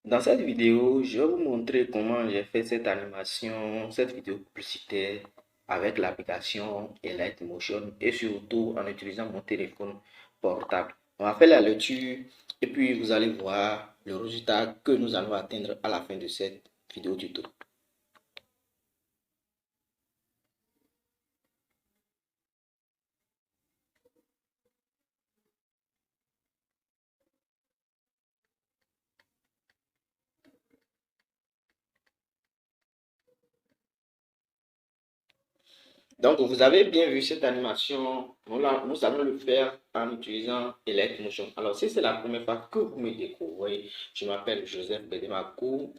Dans cette vidéo, je vais vous montrer comment j'ai fait cette animation, cette vidéo publicitaire avec l'application Motion et surtout en utilisant mon téléphone portable. On va faire la lecture et puis vous allez voir le résultat que nous allons atteindre à la fin de cette vidéo tuto. Donc, vous avez bien vu cette animation. Nous allons le faire en utilisant Motion. Alors, si c'est la première fois que vous me découvrez, je m'appelle Joseph Bedemakou.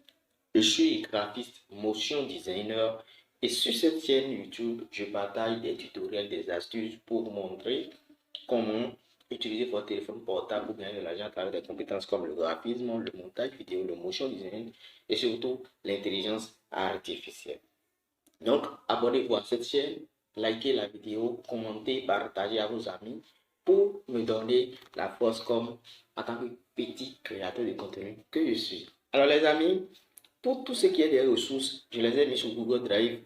Je suis graphiste, motion designer et sur cette chaîne YouTube, je partage des tutoriels, des astuces pour vous montrer comment utiliser votre téléphone portable pour gagner de l'argent à travers des compétences comme le graphisme, le montage vidéo, le motion design et surtout l'intelligence artificielle. Donc, abonnez-vous à cette chaîne, likez la vidéo, commentez, partagez à vos amis pour me donner la force comme en tant que petit créateur de contenu que je suis. Alors les amis, pour tout ce qui est des ressources, je les ai mis sur Google Drive.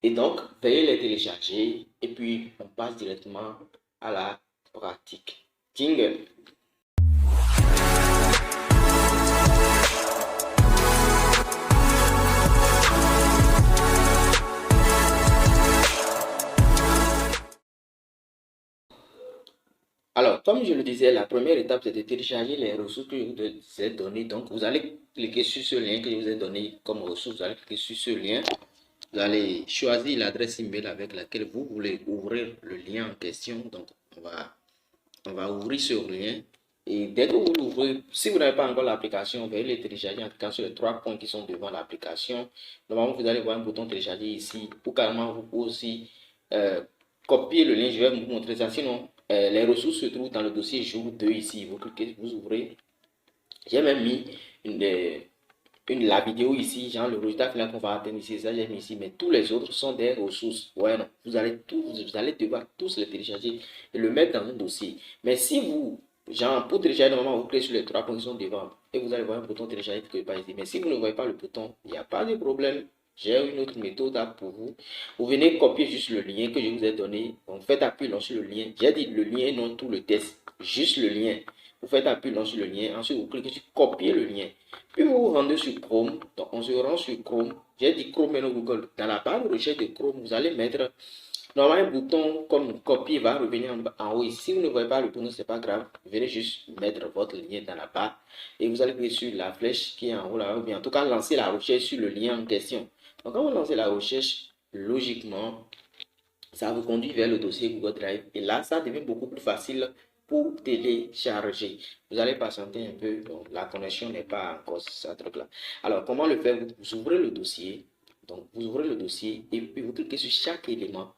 Et donc, veuillez les télécharger et puis on passe directement à la pratique. Jingle. Alors, comme je le disais, la première étape, c'est de télécharger les ressources que je vous ai données. Donc, vous allez cliquer sur ce lien que je vous ai donné comme ressource. Vous allez cliquer sur ce lien. Vous allez choisir l'adresse email avec laquelle vous voulez ouvrir le lien en question. Donc, on va ouvrir ce lien. Et dès que vous l'ouvrez, si vous n'avez pas encore l'application, veuillez les télécharger en cliquant sur les trois points qui sont devant l'application. Normalement, vous allez voir un bouton télécharger ici. Ou carrément, vous pouvez aussi copier le lien. Je vais vous montrer ça. Sinon, les ressources se trouvent dans le dossier jour 2 ici. Vous cliquez, vous ouvrez. J'ai même mis la vidéo ici, genre le résultat final qu'on va atteindre ici, ça j'ai mis ici, mais tous les autres sont des ressources. Ouais, non, vous allez devoir tous les télécharger et le mettre dans un dossier. Mais si vous, genre, pour télécharger, normalement, vous cliquez sur les trois points qui sont devant et vous allez voir un bouton télécharger quelque part ici. Mais si vous ne voyez pas le bouton, il n'y a pas de problème. J'ai une autre méthode pour vous. Vous venez copier juste le lien que je vous ai donné. Donc, faites appui sur le lien. J'ai dit le lien, non tout le test. Juste le lien. Vous faites appui sur le lien. Ensuite, vous cliquez sur copier le lien. Puis vous vous rendez sur Chrome. Donc, on se rend sur Chrome. J'ai dit Chrome et non Google. Dans la barre de recherche de Chrome, vous allez mettre normalement un bouton comme copier va revenir en haut. Et si vous ne voyez pas le bouton, c'est pas grave. Vous venez juste mettre votre lien dans la barre et vous allez cliquer sur la flèche qui est en haut là. Ou bien en tout cas, lancer la recherche sur le lien en question. Donc, quand vous lancez la recherche, logiquement, ça vous conduit vers le dossier Google Drive. Et là, ça devient beaucoup plus facile pour télécharger. Vous allez patienter un peu. Donc, la connexion n'est pas encore ça truc là. Alors, comment le faire? Vous ouvrez le dossier. Donc, vous ouvrez le dossier et puis vous cliquez sur chaque élément.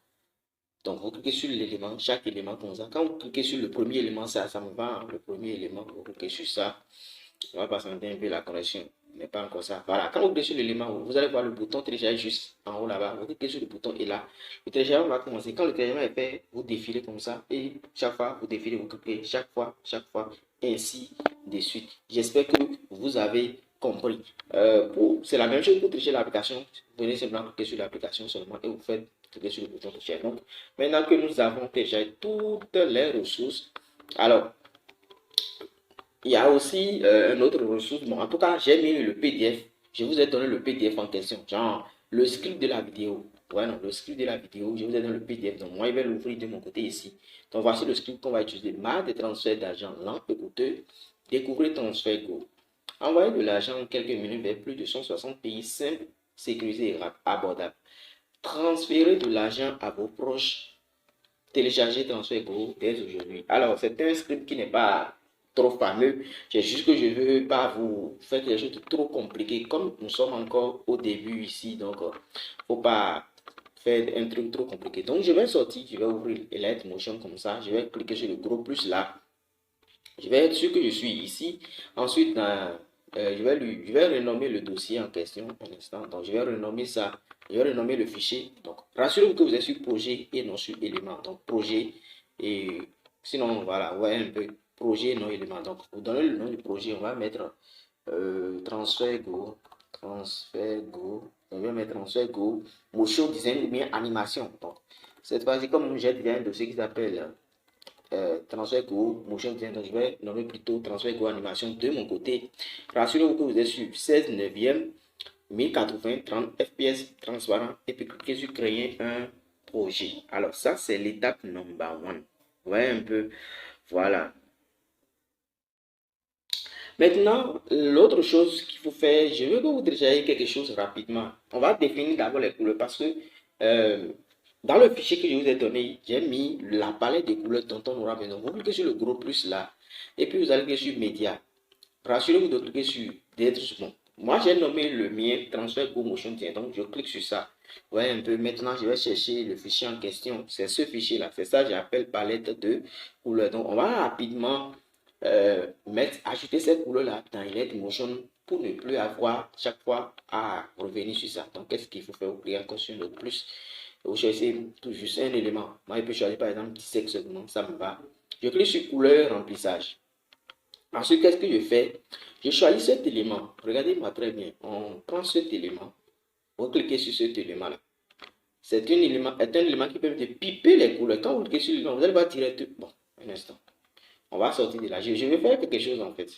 Donc, vous cliquez sur l'élément, chaque élément comme ça. Quand vous cliquez sur le premier élément, ça me va. Le premier élément, vous cliquez sur ça. On va patienter un peu la connexion. Mais pas encore ça. Voilà. Quand vous cliquez sur l'élément, vous allez voir le bouton télécharger juste en haut là-bas. Vous cliquez sur le bouton et là, le téléchargement va commencer. Quand le téléchargement est fait, vous défilez comme ça. Et chaque fois, vous défilez, vous cliquez chaque fois, ainsi de suite. J'espère que vous avez compris. C'est la même chose pour télécharger l'application. Vous venez simplement cliquer sur l'application seulement et vous faites cliquer sur le bouton télécharger. Donc, maintenant que nous avons téléchargé toutes les ressources, alors, il y a aussi une autre ressource. Bon, en tout cas, j'ai mis le PDF. Je vous ai donné le PDF en question. Genre, le script de la vidéo. Ouais, non, le script de la vidéo, je vous ai donné le PDF. Donc, moi, je vais l'ouvrir de mon côté ici. Donc, voici le script qu'on va utiliser. Marque de transfert d'argent lent et coûteux. Découvrez transfert Go. Envoyer de l'argent en quelques minutes vers plus de 160 pays simple, sécurisé et abordable. Transférer de l'argent à vos proches. Télécharger transfert Go dès aujourd'hui. Alors, c'est un script qui n'est pas trop fameux. C'est juste que je ne veux pas vous faire des choses trop compliquées. Comme nous sommes encore au début ici, donc il ne faut pas faire un truc trop compliqué. Donc je vais sortir, je vais ouvrir Motion comme ça. Je vais cliquer sur le gros plus là. Je vais être sûr que je suis ici. Ensuite, je vais renommer le dossier en question un instant. Donc je vais renommer ça. Je vais renommer le fichier. Donc rassurez-vous que vous êtes sur projet et non sur élément. Donc projet et sinon voilà, ouais un peu projet non élément. Donc, pour donner le nom du projet, on va mettre transfert go, on va mettre transfert go, motion design ou bien animation. Donc, cette fois-ci, comme j'ai déjà un dossier qui s'appelle transfert go, motion design, donc je vais nommer plutôt transfert go animation de mon côté. Rassurez-vous que vous êtes sur 16 neuvième, 1080, 30 fps transparent et puis cliquez sur créer un projet. Alors ça, c'est l'étape number one. Vous voyez un peu, voilà. Maintenant, l'autre chose qu'il faut faire, je veux que vous détaillez quelque chose rapidement. On va définir d'abord les couleurs parce que dans le fichier que je vous ai donné, j'ai mis la palette des couleurs dont on aura besoin. Vous cliquez sur le gros plus là et puis vous allez cliquer sur média. Rassurez-vous de cliquer sur d'être bon. Moi, j'ai nommé le mien transfert go motion tient. Donc, je clique sur ça. Vous voyez un peu. Maintenant, je vais chercher le fichier en question. C'est ce fichier-là. C'est ça que j'appelle palette de couleurs. Donc, on va rapidement ajouter cette couleur-là dans Illustrator Motion pour ne plus avoir chaque fois à revenir sur ça. Donc, qu'est-ce qu'il faut faire? Vous cliquez encore sur le plus. Vous cherchez tout juste un élément. Moi, je peux choisir par exemple 17 secondes. Ça me va. Je clique sur couleur remplissage. Ensuite, qu'est-ce que je fais? Je choisis cet élément. Regardez-moi très bien. On prend cet élément. Vous cliquez sur cet élément-là. C'est un élément qui permet de piper les couleurs. Quand vous cliquez sur l'élément, vous allez voir tirer tout. Bon, un instant. On va sortir de là. Je vais faire quelque chose en fait.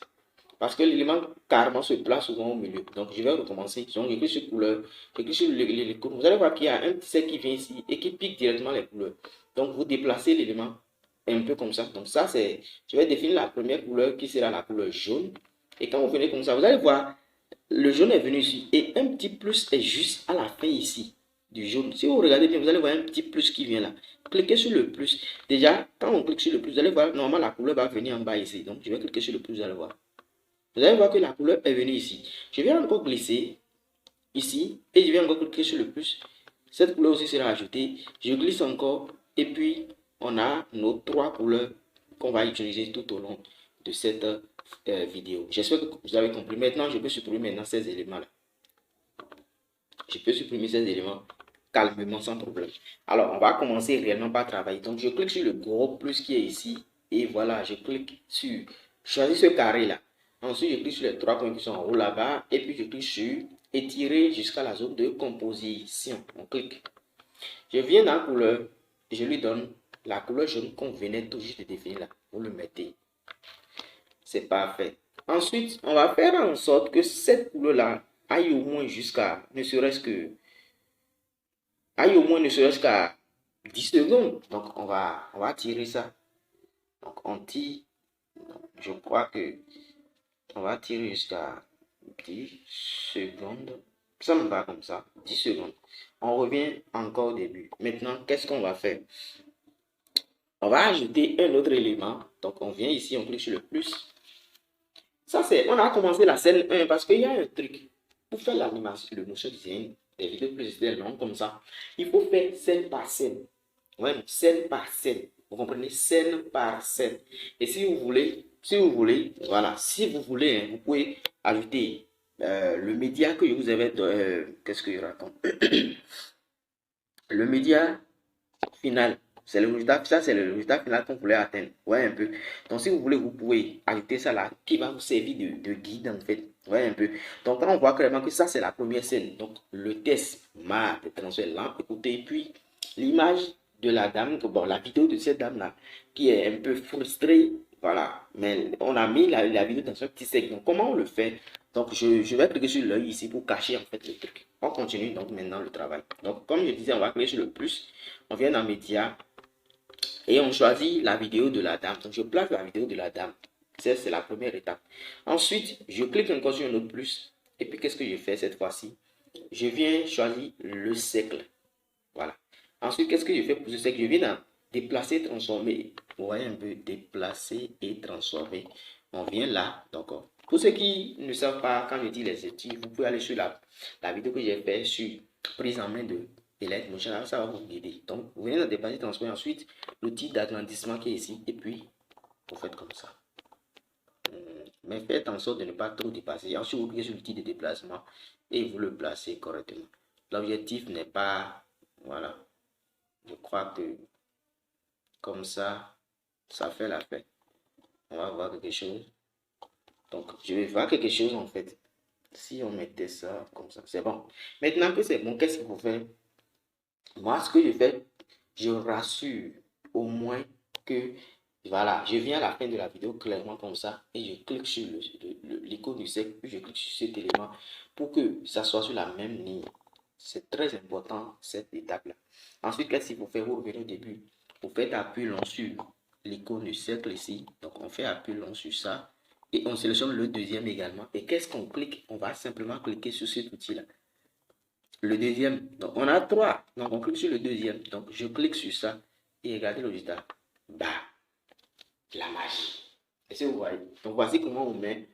Parce que l'élément carrément se place souvent au milieu. Donc, je vais recommencer. Donc, je clique sur couleur. Je clique sur les couleurs. Vous allez voir qu'il y a un petit cercle qui vient ici et qui pique directement les couleurs. Donc, vous déplacez l'élément un peu comme ça. Donc ça, c'est, je vais définir la première couleur qui sera la couleur jaune. Et quand vous venez comme ça, vous allez voir, le jaune est venu ici. Et un petit plus est juste à la fin ici du jaune. Si vous regardez bien, vous allez voir un petit plus qui vient là. Cliquez sur le plus. Déjà, quand on clique sur le plus, vous allez voir, normalement, la couleur va venir en bas ici. Donc, je vais cliquer sur le plus, vous allez voir. Vous allez voir que la couleur est venue ici. Je vais encore glisser ici. Et je vais encore cliquer sur le plus. Cette couleur aussi sera ajoutée. Je glisse encore. Et puis, on a nos trois couleurs qu'on va utiliser tout au long de cette vidéo. J'espère que vous avez compris. Maintenant, je peux supprimer maintenant ces éléments-là. Je peux supprimer ces éléments calmement, sans problème. Alors, on va commencer réellement par travailler. Donc, je clique sur le gros plus qui est ici. Et voilà, je clique sur, choisis ce carré-là. Ensuite, je clique sur les trois points qui sont en haut là-bas. Et puis, je clique sur étirer jusqu'à la zone de composition. On clique. Je viens dans la couleur. Je lui donne la couleur jaune qu'on venait tout juste de définir là. Vous le mettez. C'est parfait. Ensuite, on va faire en sorte que cette couleur-là aille au moins jusqu'à, ne serait-ce qu'à 10 secondes. Donc, on va tirer ça. Donc, on tire. Je crois que on va tirer jusqu'à 10 secondes. Ça me va comme ça. 10 secondes. On revient encore au début. Maintenant, qu'est-ce qu'on va faire? On va ajouter un autre élément. Donc, on vient ici, on clique sur le plus. Ça, c'est, on a commencé la scène 1 parce qu'il y a un truc. Pour faire l'animation, le motion design, des vidéos plus non comme ça, il faut faire scène par scène. Ouais, scène par scène. Vous comprenez? Scène par scène. Et si vous voulez, voilà, si vous voulez, hein, vous pouvez ajouter le média que je vous avais, qu'est-ce que je raconte? Le média final. C'est le résultat, ça c'est le résultat final qu'on voulait atteindre. Ouais, un peu. Donc, si vous voulez, vous pouvez ajouter ça là, qui va vous servir de guide en fait. Ouais, un peu. Donc, quand on voit clairement que ça c'est la première scène, donc le test m'a transfert lent, écoutez, puis l'image de la dame, bon, la vidéo de cette dame là, qui est un peu frustrée, voilà. Mais on a mis la vidéo dans ce petit segment. Comment on le fait? Donc, je vais cliquer sur l'œil ici pour cacher en fait le truc. On continue donc maintenant le travail. Donc, comme je disais, on va cliquer sur le plus. On vient dans médias. Et on choisit la vidéo de la dame. Donc, je place la vidéo de la dame. Ça, c'est la première étape. Ensuite, je clique encore sur un autre plus. Et puis, qu'est-ce que je fais cette fois-ci? Je viens choisir le cercle. Voilà. Ensuite, qu'est-ce que je fais pour ce cercle? Je viens dans déplacer, transformer. Vous voyez un peu, déplacer et transformer. On vient là. Donc, pour ceux qui ne savent pas, quand je dis les études, vous pouvez aller sur la vidéo que j'ai fait sur prise en main de Illustrator Motion, ça va vous aider. Donc, vous venez dans déplacer, transformer. Ensuite, l'outil d'agrandissement qui est ici. Et puis, vous faites comme ça. Mais faites en sorte de ne pas trop dépasser. Ensuite, vous cliquez sur l'outil de déplacement et vous le placez correctement. L'objectif n'est pas... Voilà. Je crois que comme ça fait l'affaire. On va voir quelque chose. Donc, je vais voir quelque chose en fait. Si on mettait ça comme ça, c'est bon. Maintenant que c'est bon, qu'est-ce qu'il faut faire? Moi, ce que je fais, je rassure au moins que, voilà, je viens à la fin de la vidéo clairement comme ça et je clique sur l'icône du cercle, puis je clique sur cet élément pour que ça soit sur la même ligne. C'est très important cette étape-là. Ensuite, qu'est-ce qu'il faut faire? Vous revenez au début. Vous faites appui long sur l'icône du cercle ici. Donc, on fait appui long sur ça. Et on sélectionne le deuxième également. Et qu'est-ce qu'on clique? On va simplement cliquer sur cet outil-là. Le deuxième. Donc, on a trois. Donc, on clique sur le deuxième. Donc, je clique sur ça. Et regardez le résultat. Bah, la magie. Est-ce que vous voyez? Donc, voici comment on met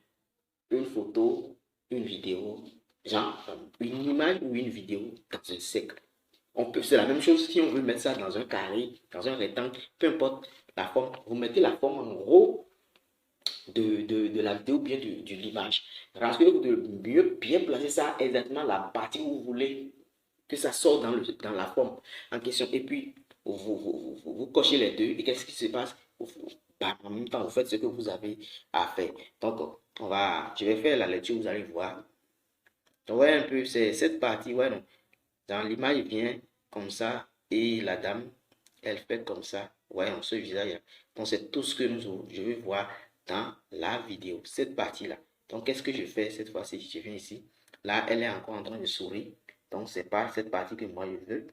une photo, une vidéo, genre une image ou une vidéo dans un cercle. C'est la même chose si on veut mettre ça dans un carré, dans un rectangle, peu importe la forme. Vous mettez la forme en gros de la vidéo ou bien de l'image. Rassurez-vous de mieux bien placer ça exactement la partie où vous voulez que ça sorte dans la forme en question. Et puis, vous cochez les deux. Et qu'est-ce qui se passe? En même temps, vous faites ce que vous avez à faire. Donc, je vais faire la lecture, vous allez voir. Donc, ouais, un peu, c'est cette partie, ouais, non. Dans l'image, il vient comme ça. Et la dame, elle fait comme ça. Ouais, on se visage. Donc, c'est tout ce que je vais voir dans la vidéo. Cette partie-là. Donc, qu'est-ce que je fais cette fois-ci? Je viens ici. Là, elle est encore en train de sourire. Donc, c'est pas cette partie que moi je veux.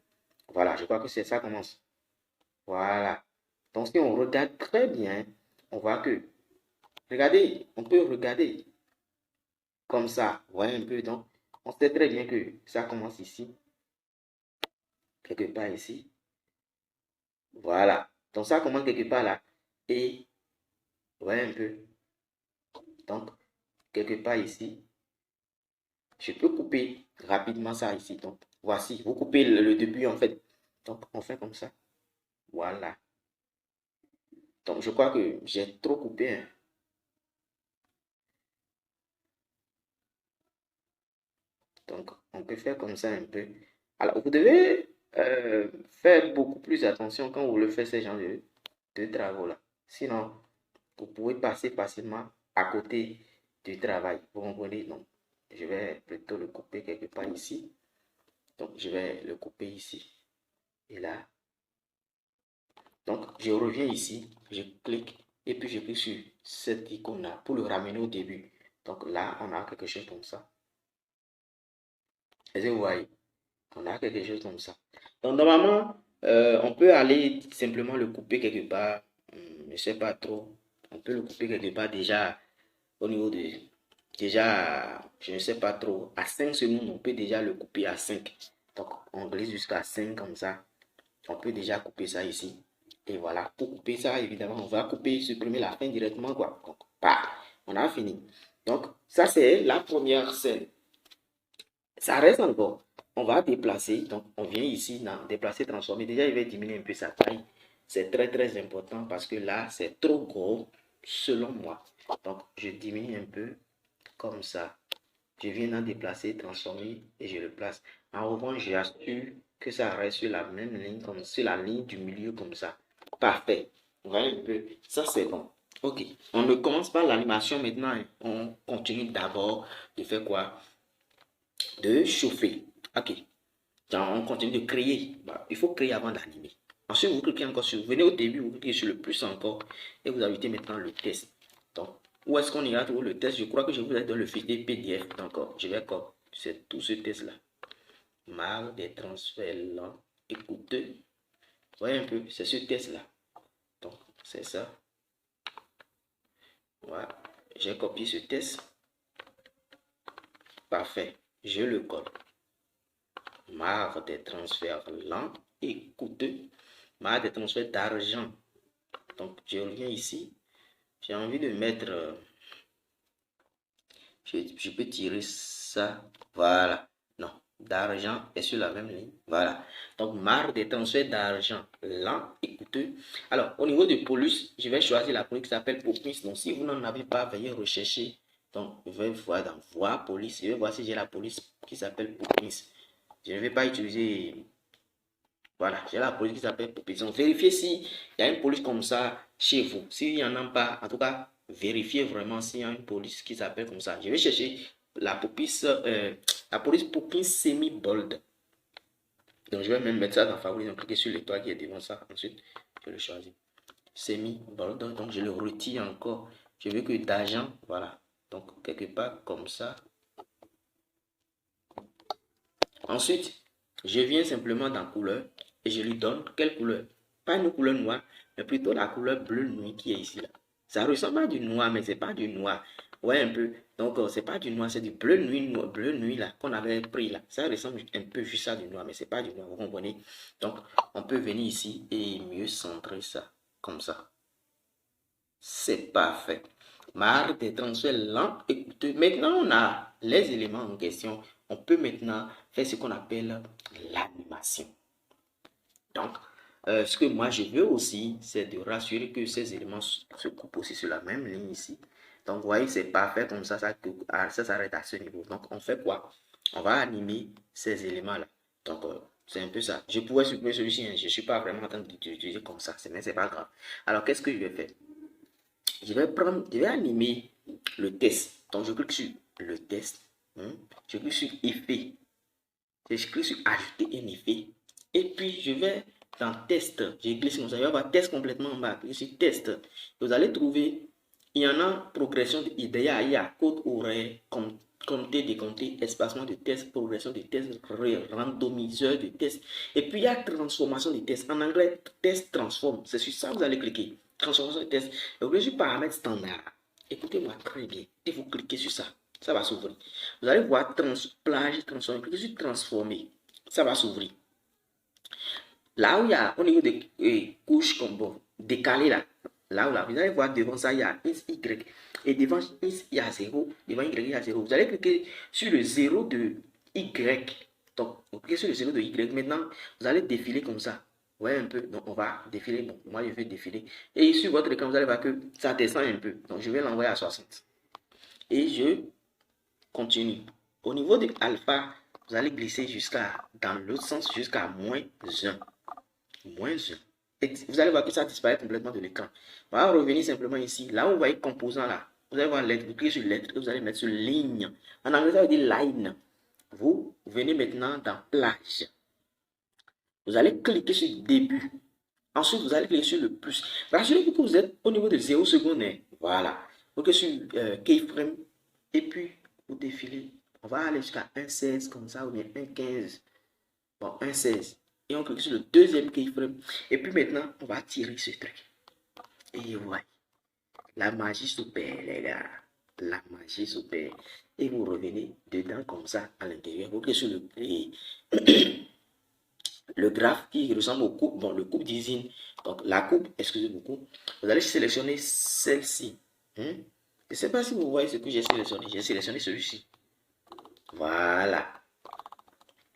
Voilà, je crois que c'est ça commence. Voilà. Donc, si on regarde très bien, on voit que, regardez, on peut regarder comme ça. Voyez un peu. Donc, on sait très bien que ça commence ici, quelque part ici. Voilà. Donc, ça commence quelque part là. Et, voyez un peu. Donc, quelque part ici. Je peux couper rapidement ça ici. Donc, voici. Vous coupez le début en fait. Donc, on fait comme ça. Voilà. Donc, je crois que j'ai trop coupé, hein. Donc, on peut faire comme ça un peu. Alors, vous devez faire beaucoup plus attention quand vous le faites ce genre de travaux-là. Sinon, vous pouvez passer facilement à côté du travail. Vous comprenez? Donc, je vais plutôt le couper quelque part ici. Donc, je vais le couper ici. Et là. Donc, je reviens ici. Je clique. Et puis, je clique sur cette icône-là pour le ramener au début. Donc, là, on a quelque chose comme ça. Est-ce que vous voyez? On a quelque chose comme ça. Donc, normalement, on peut aller simplement le couper quelque part. Je ne sais pas trop. On peut le couper quelque part déjà au niveau de... Déjà, je ne sais pas trop. À 5 secondes, on peut déjà le couper à 5. Donc, on glisse jusqu'à 5 comme ça. On peut déjà couper ça ici. Et voilà. Pour couper ça, évidemment, on va couper, supprimer la fin directement, quoi. Donc, bah, on a fini. Donc, ça, c'est la première scène. Ça reste encore. On va déplacer. Donc, on vient ici, dans déplacer, transformer. Déjà, il va diminuer un peu sa taille. C'est très, très important parce que là, c'est trop gros, selon moi. Donc, je diminue un peu comme ça. Je viens d'en déplacer, transformer et je le place. En revanche, j'assure que ça reste sur la même ligne, comme sur la ligne du milieu, comme ça. Parfait. Vous voyez un peu. Ça, c'est bon. Ok. On ne commence pas l'animation maintenant, hein. On continue d'abord de faire quoi? De chauffer. Ok. Donc, on continue de créer. Bah, il faut créer avant d'animer. Ensuite, vous cliquez encore sur, vous venez au début, vous cliquez sur le plus encore et vous ajoutez maintenant le test. Donc, où est-ce qu'on ira trouver le test? Je crois que je vous ai donné le fichier PDF. Donc, je vais encore, c'est tout ce test-là. Marre des transferts lents et coûteux. Voyez un peu, c'est ce test-là. Donc, c'est ça. Voilà. J'ai copié ce test. Parfait. Je le colle. Marre des transferts lents et coûteux. Marre des transferts d'argent. Donc, je reviens ici. J'ai envie de mettre... je peux tirer ça. Voilà. Non. D'argent est sur la même ligne. Voilà. Donc, marre des transferts d'argent lents et coûteux. Alors, au niveau de police, je vais choisir la police qui s'appelle Police. Donc, si vous n'en avez pas, veuillez rechercher. Donc, je vais voir dans Voir police. Je vais voir si j'ai la police qui s'appelle Police. Je ne vais pas utiliser... Voilà, j'ai la police qui s'appelle Police. Donc, vérifiez s'il y a une police comme ça chez vous. S'il n'y en a pas, en tout cas, vérifier vraiment s'il y a une police qui s'appelle comme ça. Je vais chercher la police Poppins semi-bold. Donc, je vais même mettre ça dans favori. Donc, cliquer sur l'étoile qui est devant ça. Ensuite, je le choisis. Semi-bold. Donc, je le retire encore. Je veux que d'argent, voilà. Donc, quelque part comme ça. Ensuite, je viens simplement dans couleur et je lui donne quelle couleur? Pas une couleur noire, mais plutôt la couleur bleu nuit qui est ici là. Ça ressemble à du noir, mais c'est pas du noir. Ouais, un peu. Donc, c'est pas du noir, c'est du bleu nuit là qu'on avait pris là. Ça ressemble un peu juste à du noir, mais c'est pas du noir, vous comprenez? Donc, on peut venir ici et mieux centrer ça, comme ça. C'est parfait. Marre des transferts lents. Écoutez, maintenant on a les éléments en question. On peut maintenant faire ce qu'on appelle l'animation. Donc, ce que moi je veux aussi, c'est de rassurer que ces éléments se coupent aussi sur la même ligne ici. Donc, vous voyez, c'est parfait comme ça, ça s'arrête à ce niveau. Donc, on fait quoi? On va animer ces éléments-là. Donc, c'est un peu ça. Je pourrais supprimer celui-ci, hein. Je ne suis pas vraiment en train d'utiliser comme ça, mais c'est pas grave. Alors, qu'est-ce que je vais faire? Je vais animer le test. Donc, je clique sur le test. Je clique sur effet. Je clique sur ajouter un effet. Et puis, je vais dans test. Je glisse comme ça. Je vais avoir test complètement en bas. Je suis test. Vous allez trouver, il y en a progression. Il y a code horaire, compter, décompter, espacement de test, progression de test, randomiseur de test. Et puis, il y a transformation de test. En anglais, test transform. C'est sur ça que vous allez cliquer. Transformation de test. Et vous sur paramètres standard. Écoutez-moi très bien. Et vous cliquez sur ça. Ça va s'ouvrir. Vous allez voir plage, transformer. Cliquez sur transformer. Ça va s'ouvrir. Là où il y a, au niveau des couches comme bon, décalées là, là, vous allez voir devant ça, il y a X, Y. Et devant X, il y a 0. Devant Y, il y a 0. Vous allez cliquer sur le 0 de Y. Donc, vous cliquez sur le 0 de Y. Maintenant, vous allez défiler comme ça. Vous voyez un peu. Donc, on va défiler. Bon, moi, je vais défiler. Et sur votre écran, vous allez voir que ça descend un peu. Donc, je vais l'envoyer à 60. Et je continue. Au niveau de alpha, vous allez glisser jusqu'à, dans l'autre sens, jusqu'à moins 1. Moins 1. Et vous allez voir que ça disparaît complètement de l'écran. On va revenir simplement ici. Là où vous voyez composant là, vous allez voir lettre. Vous cliquez sur lettre et vous allez mettre sur ligne. En anglais, ça veut dire line. Vous venez maintenant dans plage. Vous allez cliquer sur début. Ensuite, vous allez cliquer sur le plus. Rassurez-vous que vous êtes au niveau de 0 secondes. Voilà. Vous cliquez sur keyframe. Et puis, vous défilez. On va aller jusqu'à 1,16 comme ça ou bien 1,15. Bon, 1,16. Et on clique sur le deuxième keyframe. Et puis maintenant, on va tirer ce truc. Et ouais. La magie s'opère, les gars. La magie s'opère. Et vous revenez dedans comme ça à l'intérieur. Vous cliquez sur le graphe qui ressemble au coupe. Bon, le coupe d'usine. Donc, la coupe, excusez-moi. Vous allez sélectionner celle-ci. Je ne sais pas si vous voyez ce que j'ai sélectionné. J'ai sélectionné celui-ci. Voilà.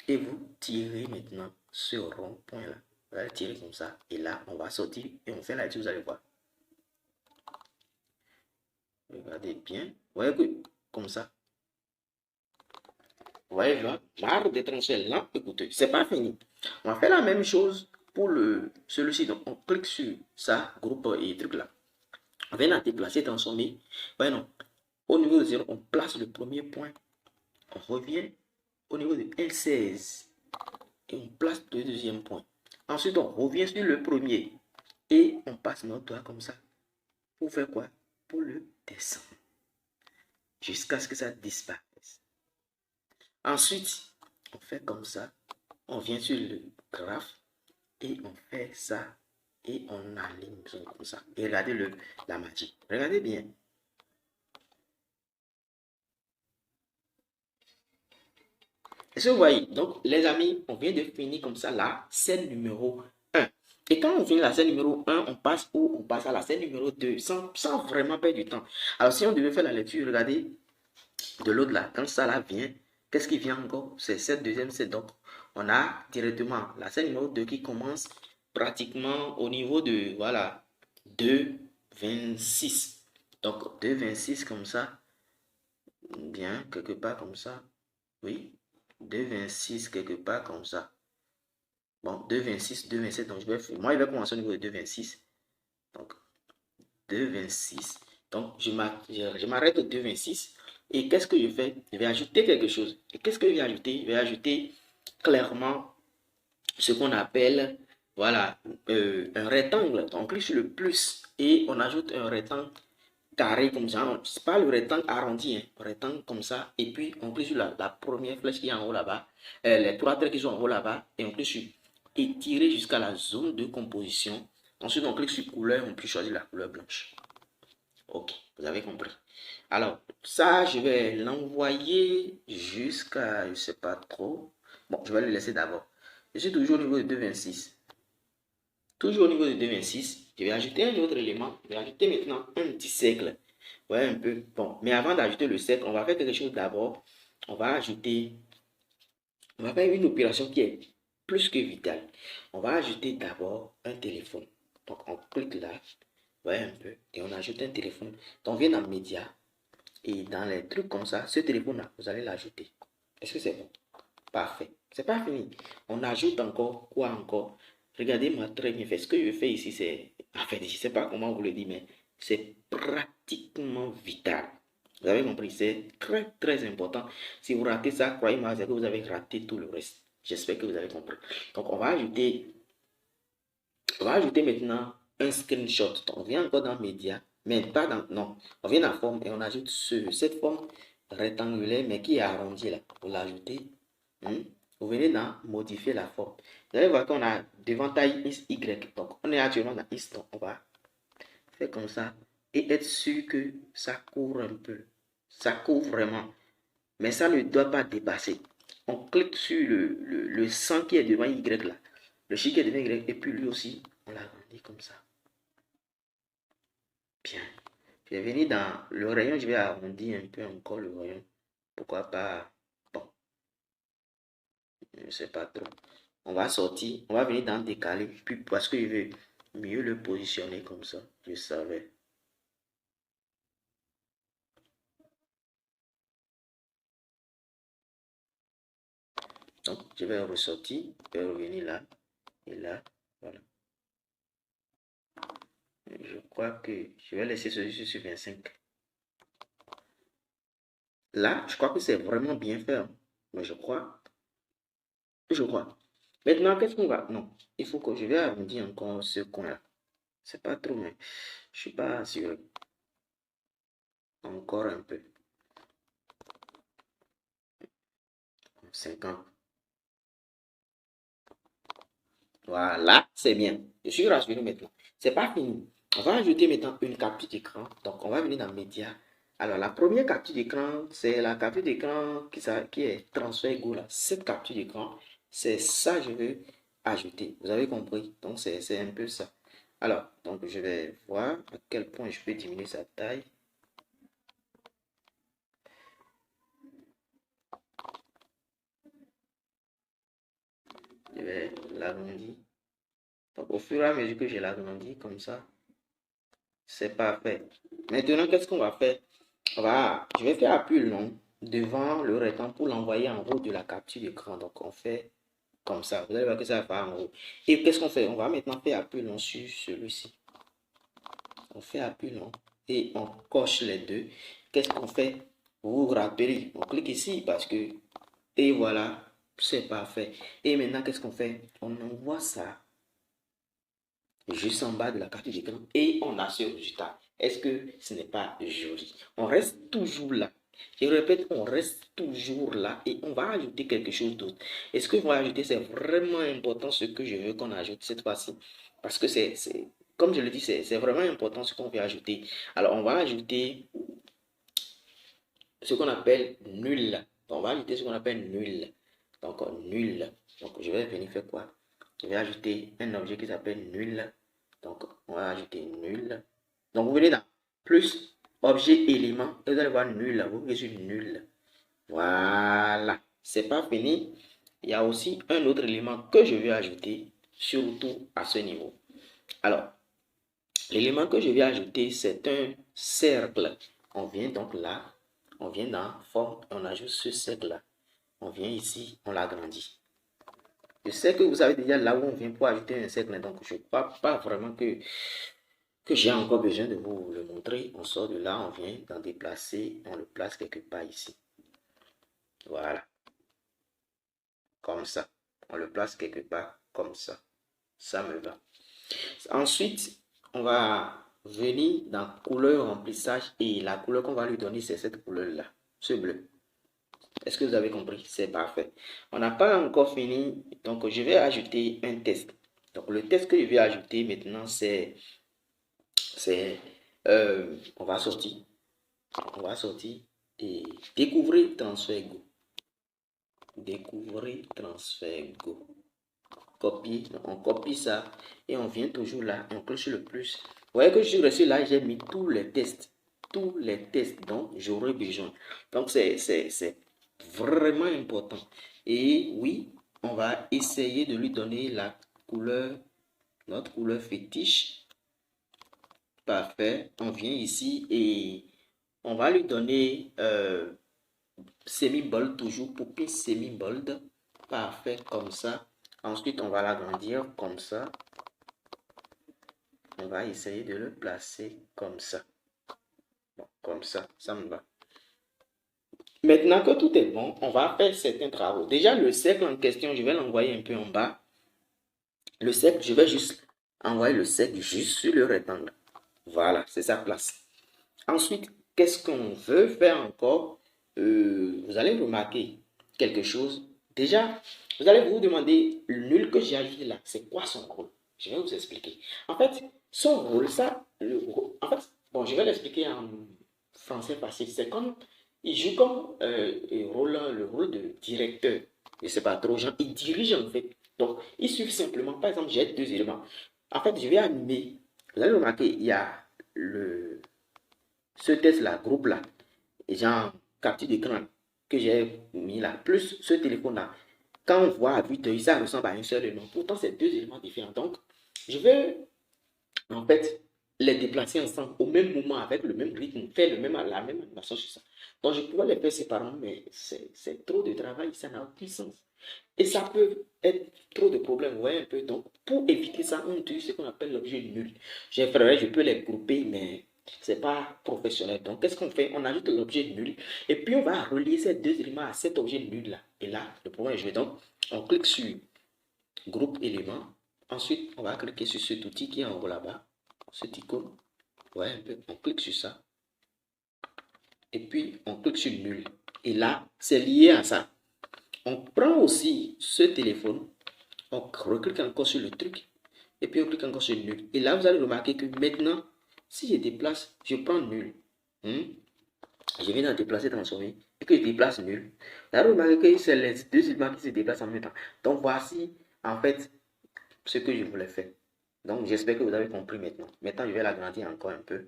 Et vous tirez maintenant ce rond-point là. Vous allez tirer comme ça. Et là, on va sortir et on fait là-dessus, vous allez voir. Regardez bien. Vous voyez que comme ça. Vous voyez là, marre des transferts là. Écoutez, c'est pas fini. On va faire la même chose pour celui-ci. Donc, on clique sur ça, groupe et truc là. On vient dans placer, transformer. Ouais, non. Au niveau de 0, on place le premier point. On revient au niveau de 1,16. Et on place le deuxième point. Ensuite, on revient sur le premier. Et on passe notre doigt comme ça. Pour faire quoi? Pour le descendre. Jusqu'à ce que ça disparaisse. Ensuite, on fait comme ça. On vient sur le graphe. Et on fait ça. Et on aligne comme ça. Et regardez la magie. Regardez bien. Est-ce que vous voyez? Donc, les amis, on vient de finir comme ça la scène numéro 1. Et quand on finit la scène numéro 1, on passe où? On passe à la scène numéro 2 sans vraiment perdre du temps. Alors, si on devait faire la lecture, regardez de l'autre là, quand ça là vient, qu'est-ce qui vient encore? C'est cette deuxième scène. Donc, on a directement la scène numéro 2 qui commence pratiquement au niveau de, voilà, 2,26. Donc, 2,26 comme ça. Bien, quelque part comme ça. Oui. 2,26 quelque part comme ça. Bon, 2,26, 2,27. Donc, moi, je vais commencer au niveau de 2,26. Donc, 2,26. Donc, je m'arrête au 2,26. Et qu'est-ce que je fais? Je vais ajouter quelque chose. Et qu'est-ce que je vais ajouter? Je vais ajouter clairement ce qu'on appelle, voilà, un rectangle. Donc, on clique sur le plus et on ajoute un rectangle carré comme ça. C'est pas le rectangle arrondi, hein, un rectangle comme ça. Et puis, on clique sur la première flèche qui est en haut là-bas, les trois traits qui sont en haut là-bas, et on clique sur étirer jusqu'à la zone de composition. Ensuite, on clique sur couleur, on peut choisir la couleur blanche. Ok, vous avez compris. Alors, ça, je vais l'envoyer jusqu'à, je sais pas trop. Bon, je vais le laisser d'abord. Je suis toujours au niveau de 2,26. Toujours au niveau de 2,26, je vais ajouter un autre élément. Je vais ajouter maintenant un petit cercle. Ouais, un peu. Bon, mais avant d'ajouter le cercle, on va faire quelque chose d'abord. On va faire une opération qui est plus que vitale. On va ajouter d'abord un téléphone. Donc, on clique là. Ouais, un peu. Et on ajoute un téléphone. Donc, on vient dans Média. Et dans les trucs comme ça, ce téléphone-là, vous allez l'ajouter. Est-ce que c'est bon? Parfait. C'est pas fini. On ajoute encore quoi encore? Regardez-moi très bien fait. Ce que je fais ici, c'est... En fait, je ne sais pas comment vous le dire, mais c'est pratiquement vital. Vous avez compris? C'est très, très important. Si vous ratez ça, croyez-moi, c'est que vous avez raté tout le reste. J'espère que vous avez compris. Donc, on va ajouter maintenant un screenshot. Donc, on vient encore dans Média, mais pas dans... Non, on vient dans Forme et on ajoute cette forme rectangulaire, mais qui est arrondie là. Vous l'ajoutez. Vous venez dans Modifier la forme. Vous allez voir qu'on a devant taille Y. Donc, on est actuellement dans X. Donc, on va faire comme ça et être sûr que ça couvre un peu. Ça couvre vraiment. Mais ça ne doit pas dépasser. On clique sur le 100 qui est devant Y là. Le chiffre qui est devant Y. Et puis lui aussi, on l'agrandit comme ça. Bien. Je vais venir dans le rayon. Je vais arrondir un peu encore le rayon. Pourquoi pas? Bon. Je ne sais pas trop. On va sortir. On va venir dans décaler. Puis parce que je veux mieux le positionner comme ça. Je savais. Donc, je vais ressortir. Je vais revenir là. Et là. Voilà. Je crois que je vais laisser celui-ci sur 25. Là, je crois que c'est vraiment bien fait. Mais je crois. Je crois. Maintenant, qu'est-ce qu'on va... Non, il faut que je vais arrondir encore ce coin-là. C'est pas trop, mais je suis pas sûr. Encore un peu. 50. Voilà, c'est bien. Je suis rassuré maintenant. C'est pas fini. On va ajouter maintenant une capture d'écran. Donc, on va venir dans Média. Alors, la première capture d'écran, c'est la capture d'écran qui est transfert Go là. Cette capture d'écran, c'est ça que je veux ajouter. Vous avez compris? Donc, c'est un peu ça. Alors, donc, je vais voir à quel point je peux diminuer sa taille. Je vais l'agrandir. Donc, au fur et à mesure que je l'agrandis, comme ça, c'est parfait. Maintenant, qu'est-ce qu'on va faire? Je vais faire appui long devant le rectangle pour l'envoyer en haut de la capture d'écran. Donc, on fait comme ça. Vous allez voir que ça va en haut. Et qu'est-ce qu'on fait? On va maintenant faire appui long sur celui-ci. On fait appui long et on coche les deux. Qu'est-ce qu'on fait? Vous vous rappelez, on clique ici parce que... Et voilà, c'est parfait. Et maintenant, qu'est-ce qu'on fait? On envoie ça juste en bas de la carte d'écran et on a ce résultat. Est-ce que ce n'est pas joli? On reste toujours là. Je répète, on reste toujours là et on va ajouter quelque chose d'autre. Et ce que on va ajouter, c'est vraiment important ce que je veux qu'on ajoute cette fois-ci. Parce que comme je le dis, c'est vraiment important ce qu'on veut ajouter. Alors, on va ajouter ce qu'on appelle nul. Donc, on va ajouter ce qu'on appelle nul. Donc, nul. Donc, je vais venir faire quoi? Je vais ajouter un objet qui s'appelle nul. Donc, on va ajouter nul. Donc, vous venez dans plus, objet, élément. Et vous allez voir nul. Vous venez sur nul. Voilà. C'est pas fini. Il y a aussi un autre élément que je vais ajouter, surtout à ce niveau. Alors, l'élément que je vais ajouter, c'est un cercle. On vient donc là. On vient dans forme. On ajoute ce cercle-là. On vient ici. On l'agrandit. Je sais que vous savez déjà là où on vient pour ajouter un cercle. Donc, je ne crois pas vraiment que que j'ai encore besoin de vous le montrer. On sort de là, on vient d'en déplacer, on le place quelque part ici. Voilà, comme ça. On le place quelque part comme ça. Ça me va. Ensuite, on va venir dans couleur remplissage et la couleur qu'on va lui donner, c'est cette couleur-là, ce bleu. Est-ce que vous avez compris? C'est parfait. On n'a pas encore fini, donc je vais ajouter un test. Donc le test que je vais ajouter maintenant, on va sortir et découvrir transfert Go. Découvrir transfert Go. Copier, on copie ça et on vient toujours là, on clique sur le plus. Vous voyez que sur reçu là, j'ai mis tous les tests dont j'aurai besoin. Donc c'est vraiment important. Et oui, on va essayer de lui donner la couleur, notre couleur fétiche. Parfait. On vient ici et on va lui donner semi-bold, toujours poupée semi-bold. Parfait, comme ça. Ensuite, on va l'agrandir comme ça. On va essayer de le placer comme ça. Bon, comme ça, ça me va. Maintenant que tout est bon, on va faire certains travaux. Déjà, le cercle en question, je vais l'envoyer un peu en bas. Le cercle, je vais juste envoyer le cercle juste sur le rectangle. Voilà, c'est sa place. Ensuite, qu'est-ce qu'on veut faire encore? Vous allez remarquer quelque chose. Déjà, vous allez vous demander le nul que j'ai ajouté là, c'est quoi son rôle? Je vais vous expliquer. En fait, son rôle, en fait, bon, je vais l'expliquer en français facile. C'est comme, il joue comme le rôle de directeur. Je ne sais pas trop, genre, il dirige en fait. Donc, il suffit simplement, par exemple, j'ai deux éléments. En fait, je vais animer. Vous allez remarquer, il y a ce test-là, groupe-là, genre capture d'écran que j'ai mis là, plus ce téléphone-là. Quand on voit à vue d'œil, ça ressemble à un seul élément. Pourtant, c'est deux éléments différents. Donc, je vais en fait les déplacer ensemble au même moment avec le même rythme, faire la même animation sur ça. Donc, je pourrais les faire séparément, mais c'est trop de travail, ça n'a aucun sens. Et ça peut être trop de problèmes, vous voyez un peu. Donc, pour éviter ça, on utilise ce qu'on appelle l'objet nul. Je peux les grouper, mais c'est pas professionnel. Donc, qu'est-ce qu'on fait? On ajoute l'objet nul et puis on va relier ces deux éléments à cet objet nul-là. Et là, le problème est joué. Donc, on clique sur groupe éléments. Ensuite, on va cliquer sur cet outil qui est en haut là-bas, cet icône. Ouais, un peu. On clique sur ça. Et puis, on clique sur nul. Et là, c'est lié à ça. On prend aussi ce téléphone, on reclique encore sur le truc, et puis on clique encore sur nul. Et là, vous allez remarquer que maintenant, si je déplace, je prends nul. Je viens de déplacer, transformer, et que je déplace nul. Vous allez remarquer que c'est les deux éléments qui se déplacent en même temps. Donc voici, en fait, ce que je voulais faire. Donc j'espère que vous avez compris maintenant. Maintenant, je vais l'agrandir encore un peu.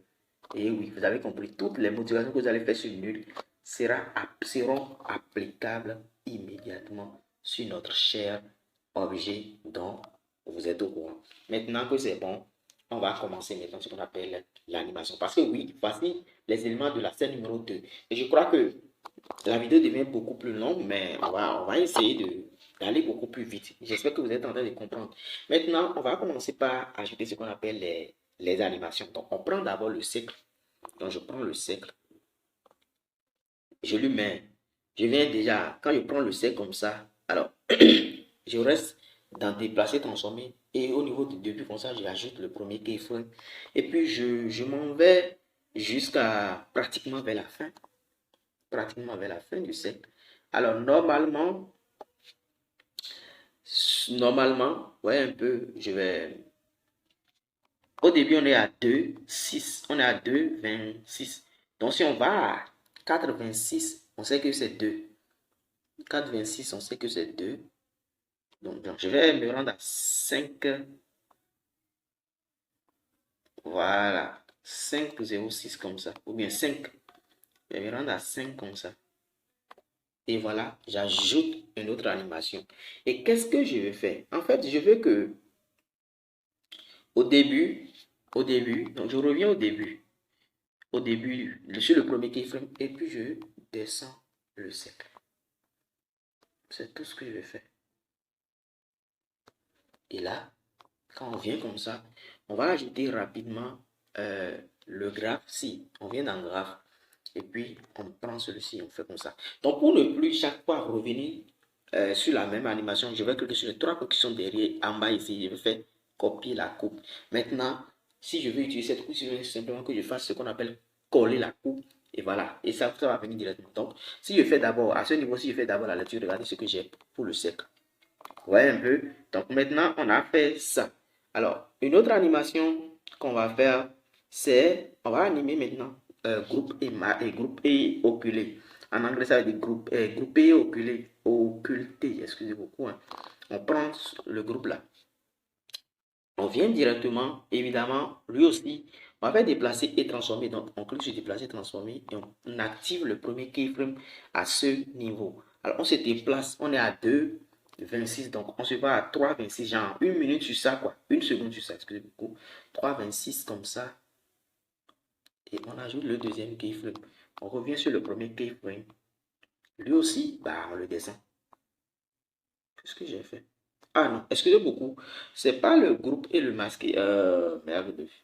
Et oui, vous avez compris, toutes les modifications que vous allez faire sur nul seront applicables immédiatement sur notre cher objet dont vous êtes au courant. Maintenant que c'est bon, on va commencer maintenant ce qu'on appelle l'animation. Parce que oui, voici les éléments de la scène numéro 2. Et je crois que la vidéo devient beaucoup plus longue, mais on va essayer d'aller beaucoup plus vite. J'espère que vous êtes en train de comprendre. Maintenant, on va commencer par ajouter ce qu'on appelle les animations. Donc, on prend d'abord le cercle. Donc, je prends le cercle. Je lui mets. Je viens déjà, quand je prends le cercle comme ça, alors, je reste dans déplacer, transformer. Et au niveau du début, comme ça, j'ajoute le premier keyframe. Et puis, je m'en vais jusqu'à pratiquement vers la fin. Pratiquement vers la fin du cercle. Alors, normalement, ouais, un peu, je vais. Au début, on est à 2, 6. On est à 2, 26. Donc, si on va à 4,26, on sait que c'est 2. 4,26, on sait que c'est 2. Donc, je vais me rendre à 5. Voilà. 5,06 comme ça. Ou bien 5. Je vais me rendre à 5 comme ça. Et voilà, j'ajoute une autre animation. Et qu'est-ce que je vais faire? En fait, je veux que au début, donc je reviens au début, sur le premier keyframe, et puis je descends le cercle. C'est tout ce que je vais faire. Et là, quand on vient comme ça, on va ajouter rapidement le graphe, si on vient dans le graphe, et puis on prend celui-ci, on fait comme ça. Donc pour ne plus chaque fois revenir sur la même animation, je vais cliquer sur les trois points qui sont derrière, en bas ici, je vais faire copier la coupe. Maintenant, si je veux utiliser cette coupe, il faut simplement que je fasse ce qu'on appelle coller la coupe. Et voilà, et ça va venir directement. Donc, si je fais d'abord, à ce niveau, si je fais d'abord la lecture, regardez ce que j'ai pour le cercle. Vous voyez un peu? Donc maintenant, on a fait ça. Alors, une autre animation qu'on va faire, c'est, on va animer maintenant groupe et groupe et oculé. En anglais, ça veut dire groupe, groupé et oculé, occulté, excusez beaucoup. Hein. On prend le groupe là. On vient directement, évidemment, lui aussi, on va faire déplacer et transformer. Donc, on clique sur déplacer et transformer et on active le premier keyframe à ce niveau. Alors, on se déplace, on est à 2,26. Donc, on se va à 3,26, genre 1 minute sur ça, quoi. 1 seconde sur ça, excusez beaucoup. 3,26 comme ça. Et on ajoute le deuxième keyframe. On revient sur le premier keyframe. Lui aussi, bah, on le descend. Qu'est-ce que j'ai fait? Ah non, excusez beaucoup. C'est pas le groupe et le masque. Merde de vue.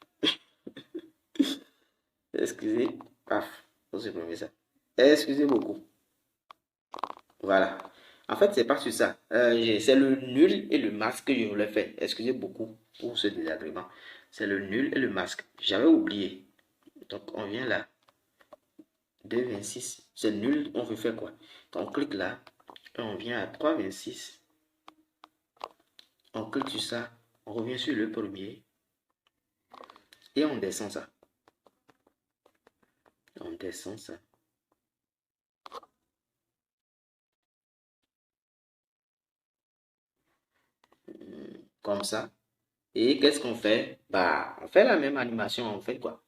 Excusez. Paf. Faut supprimer ça. Excusez beaucoup. Voilà. En fait, c'est pas sur ça. C'est le nul et le masque que je voulais faire. Excusez beaucoup pour ce désagrément. C'est le nul et le masque. J'avais oublié. Donc, on vient là. 2,26. C'est nul. On veut faire quoi? Donc, on clique là. Et on vient à 3,26. On clique sur ça. On revient sur le premier. Et on descend ça. On descend ça. Comme ça. Et qu'est-ce qu'on fait? Bah, on fait la même animation, en fait quoi.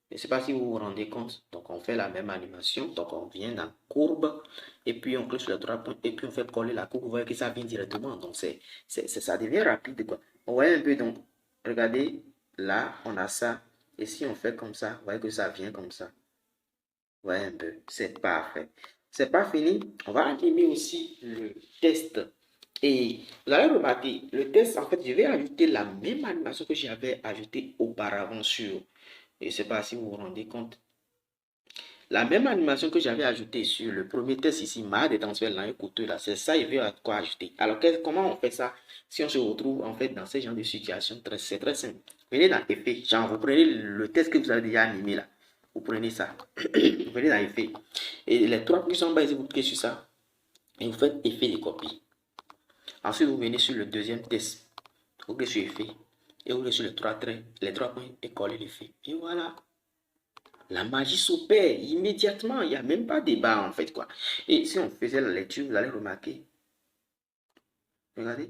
Je ne sais pas si vous vous rendez compte. Donc, on fait la même animation. Donc, on vient dans courbe. Et puis, on clique sur les trois points. Et puis, on fait coller la courbe. Vous voyez que ça vient directement. Donc, ça devient rapide quoi. On voit un peu. Donc, regardez. Là, on a ça. Et si on fait comme ça, vous voyez que ça vient comme ça. Vous voyez un peu. C'est parfait. C'est pas fini. On va animer aussi le test. Et vous allez remarquer, le test, en fait, je vais ajouter la même animation que j'avais ajoutée auparavant sur, je ne sais pas si vous vous rendez compte, la même animation que j'avais ajoutée sur le premier test ici, ma détention là, écoutez là, c'est ça, il veut à quoi ajouter. Alors, comment on fait ça si on se retrouve en fait dans ce genre de situation? C'est très simple. Venez dans Effet, genre vous prenez le test que vous avez déjà animé là, vous prenez ça, vous venez dans Effet, et les trois plus en bas, vous cliquez sur ça, et vous faites Effet de copie. Ensuite, vous venez sur le deuxième test. Vous cliquez sur Effet. Et vous cliquez sur les trois traits, les trois points et collez l'effet. Et voilà. La magie s'opère immédiatement. Il n'y a même pas de débat en fait quoi. Et si on faisait la lecture, vous allez remarquer. Regardez.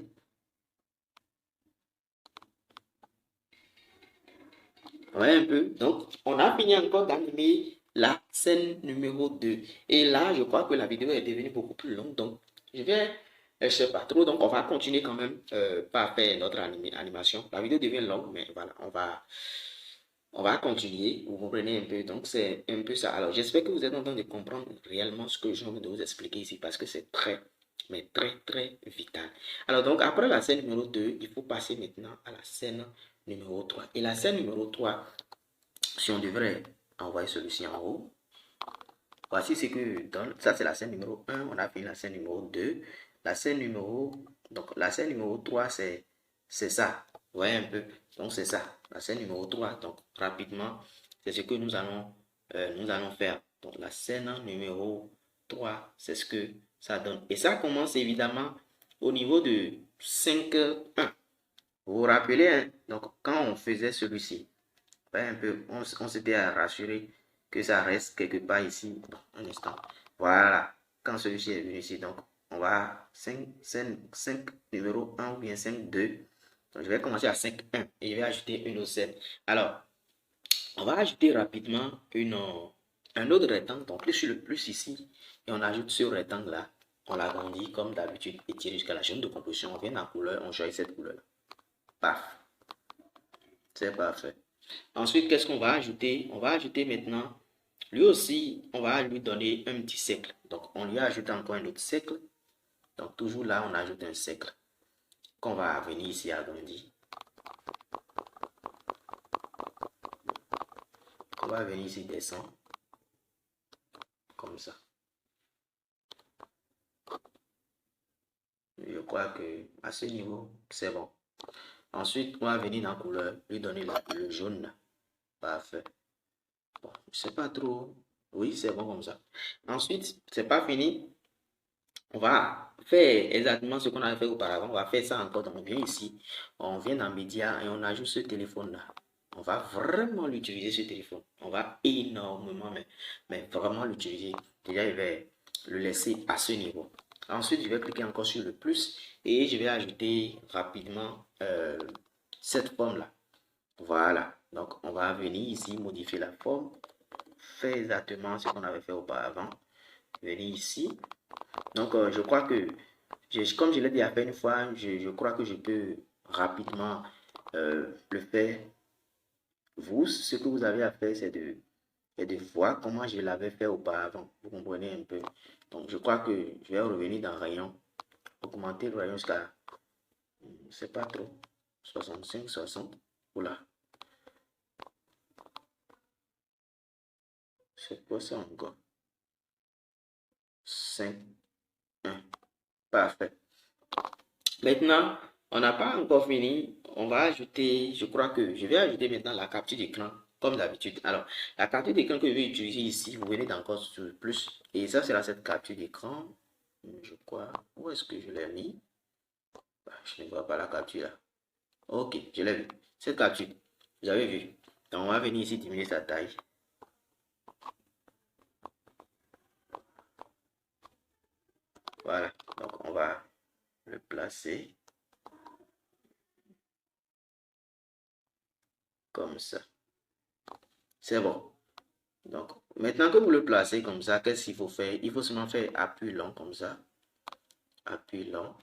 Ouais, un peu. Donc, on a fini encore d'animer la scène numéro 2. Et là, je crois que la vidéo est devenue beaucoup plus longue. Donc, je sais pas trop. Donc, on va continuer quand même par faire notre animation. La vidéo devient longue, mais voilà, on va continuer. Vous comprenez un peu. Donc, c'est un peu ça. Alors, j'espère que vous êtes en train de comprendre réellement ce que je viens de vous expliquer ici parce que c'est très, mais très, très vital. Alors, donc, après la scène numéro 2, il faut passer maintenant à la scène numéro 3. Et la scène numéro 3, si on devrait envoyer celui-ci en haut, voici ce que donne. Ça, c'est la scène numéro 1. On a fini la scène numéro 2. La scène numéro... Donc, la scène numéro 3, c'est ça. Vous voyez un peu. Donc, c'est ça. La scène numéro 3. Donc, rapidement, c'est ce que nous allons faire. Donc, la scène numéro 3, c'est ce que ça donne. Et ça commence évidemment au niveau de 5.1. Vous vous rappelez, hein? Donc, quand on faisait celui-ci, un peu, on s'était rassuré que ça reste quelque part ici. Bon, un instant. Voilà. Quand celui-ci est venu ici, donc, on va 5 numéro 1 ou bien 5, 2. Donc, je vais commencer à 5.1 et je vais ajouter une autre scène. Alors, on va ajouter rapidement un autre rectangle. Donc, clique sur le plus ici et on ajoute ce rectangle-là. On l'agrandit comme d'habitude et tire jusqu'à la chaîne de composition. On vient dans la couleur, on choisit cette couleur-là. Paf. C'est parfait. Ensuite, qu'est-ce qu'on va ajouter? On va ajouter maintenant, lui aussi, on va lui donner un petit cercle. Donc, on lui ajoute encore un autre cercle. Donc, toujours là, on ajoute un cercle qu'on va venir ici agrandir. va venir ici, descendre. Comme ça. Je crois que à ce niveau, c'est bon. Ensuite, on va venir dans la couleur, lui donner le jaune. Parfait. Bon, je sais pas trop. Oui, c'est bon comme ça. Ensuite, c'est pas fini. On va faire exactement ce qu'on a fait auparavant. On va faire ça encore. Donc, on vient ici. On vient dans Média et on ajoute ce téléphone-là. On va vraiment l'utiliser, ce téléphone. On va énormément, mais vraiment l'utiliser. Déjà, je vais le laisser à ce niveau. Ensuite, je vais cliquer encore sur le plus et je vais ajouter rapidement cette forme-là. Voilà. Donc, on va venir ici, modifier la forme. Faire exactement ce qu'on avait fait auparavant. Venir ici. Donc, je crois que, comme je l'ai déjà fait une fois, je crois que je peux rapidement le faire. Vous, ce que vous avez à faire, c'est de voir comment je l'avais fait auparavant. Vous comprenez un peu. Donc, je crois que je vais revenir dans rayon. Augmenter le rayon jusqu'à, je sais pas trop, 65, 60. Oula. C'est quoi ça encore? 5, 1. Parfait. Maintenant, on n'a pas encore fini. On va ajouter, je crois que je vais ajouter maintenant la capture d'écran comme d'habitude. Alors, la capture d'écran que je vais utiliser ici, vous venez d'encore sur plus. Et ça sera cette capture d'écran. Je crois. Où est-ce que je l'ai mis? Je ne vois pas la capture là. Ok, je l'ai vu. Cette capture, vous avez vu. Donc, on va venir ici diminuer sa taille. Voilà. Donc, on va le placer comme ça. C'est bon. Donc, maintenant que vous le placez comme ça, qu'est-ce qu'il faut faire? Il faut seulement faire appui long comme ça. Appui long.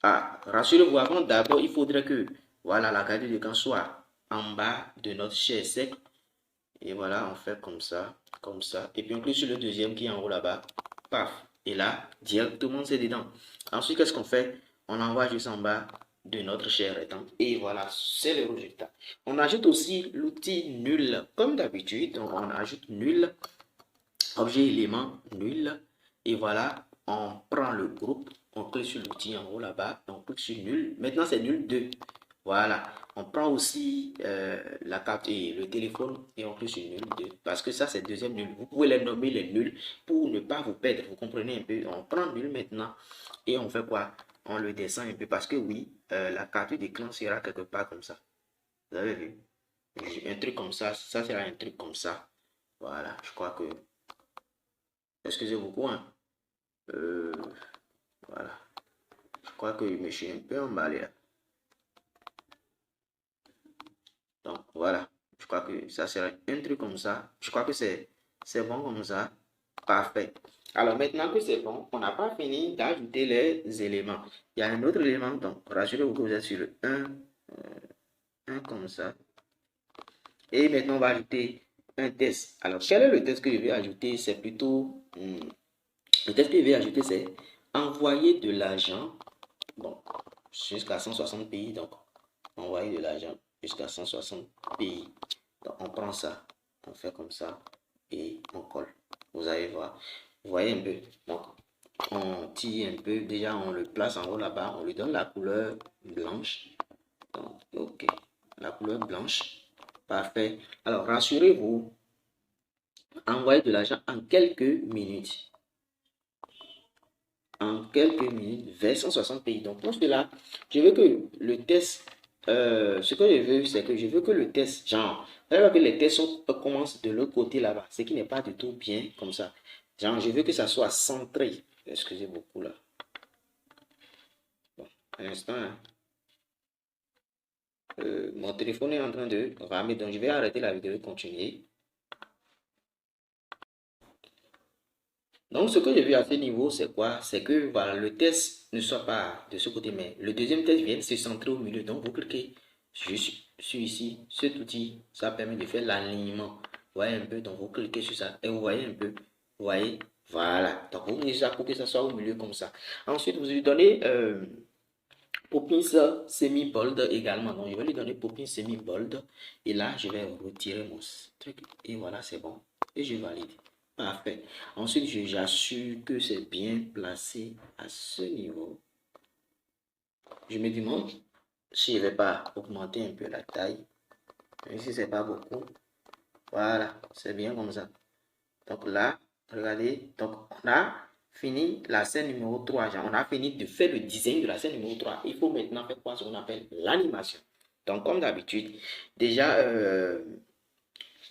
Ah, rassurez-vous, avant d'abord, il faudrait que, voilà, la carte d'écran soit en bas de notre chaise sec. Et voilà, on fait comme ça, comme ça. Et puis on clique sur le deuxième qui est en haut là-bas. Paf. Et là, directement, c'est dedans. Ensuite, qu'est-ce qu'on fait? On envoie juste en bas de notre cher étang. Et voilà, c'est le résultat. On ajoute aussi l'outil nul. Comme d'habitude, donc on ajoute nul. Objet élément nul. Et voilà, on prend le groupe. On clique sur l'outil en haut là-bas. On clique sur nul. Maintenant, c'est nul 2. Voilà, on prend aussi la carte et le téléphone et on clique sur nul 2 parce que ça c'est deuxième nul. Vous pouvez les nommer les nuls pour ne pas vous perdre. Vous comprenez un peu? On prend nul maintenant et on fait quoi? On le descend un peu parce que oui, la carte d'écran sera quelque part comme ça. Vous avez vu? Un truc comme ça sera un truc comme ça. Voilà, je crois que. Excusez beaucoup, hein. Voilà, je crois que je me suis un peu emballé là. Donc voilà, je crois que ça serait un truc comme ça. Je crois que c'est bon comme ça. Parfait. Alors maintenant que c'est bon, on n'a pas fini d'ajouter les éléments. Il y a un autre élément, donc rassurez-vous que vous êtes sur le 1 comme ça. Et maintenant on va ajouter un test. Alors quel est le test que je vais ajouter? C'est plutôt, le test que je vais ajouter c'est envoyer de l'argent, bon, jusqu'à 160 pays, donc envoyer de l'argent jusqu'à 160 pays. Donc on prend ça, on fait comme ça et on colle. Vous allez voir. Vous voyez un peu. Donc on tire un peu. Déjà on le place en haut là-bas. On lui donne la couleur blanche. Donc ok. La couleur blanche. Parfait. Alors rassurez-vous. Envoyez de l'argent en quelques minutes. En quelques minutes vers 160 pays. Donc pour cela, je veux que le test, ce que je veux, c'est que je veux que le test, genre, que les tests commencent de l'autre côté là-bas, ce qui n'est pas du tout bien comme ça. Genre, je veux que ça soit centré. Excusez beaucoup là. Bon, un instant, hein. Mon téléphone est en train de ramer, donc je vais arrêter la vidéo et continuer. Donc, ce que j'ai vu à ce niveau, c'est quoi? C'est que voilà, le test ne soit pas de ce côté, mais le deuxième test vient se centrer au milieu. Donc, vous cliquez sur ici, cet outil, ça permet de faire l'alignement. Vous voyez un peu, donc vous cliquez sur ça et vous voyez un peu, vous voyez, voilà. Donc, vous mettez ça pour que ça soit au milieu comme ça. Ensuite, vous lui donnez Poppins semi-bold également. Donc, je vais lui donner Poppins semi-bold. Et là, je vais retirer mon truc. Et voilà, c'est bon. Et je valide. Parfait. Ensuite, j'assure que c'est bien placé à ce niveau. Je me demande si je ne vais pas augmenter un peu la taille. Même si ce n'est pas beaucoup. Voilà, c'est bien comme ça. Donc là, regardez. Donc, on a fini la scène numéro 3. On a fini de faire le design de la scène numéro 3. Il faut maintenant faire quoi? Ce qu'on appelle l'animation. Donc, comme d'habitude, déjà,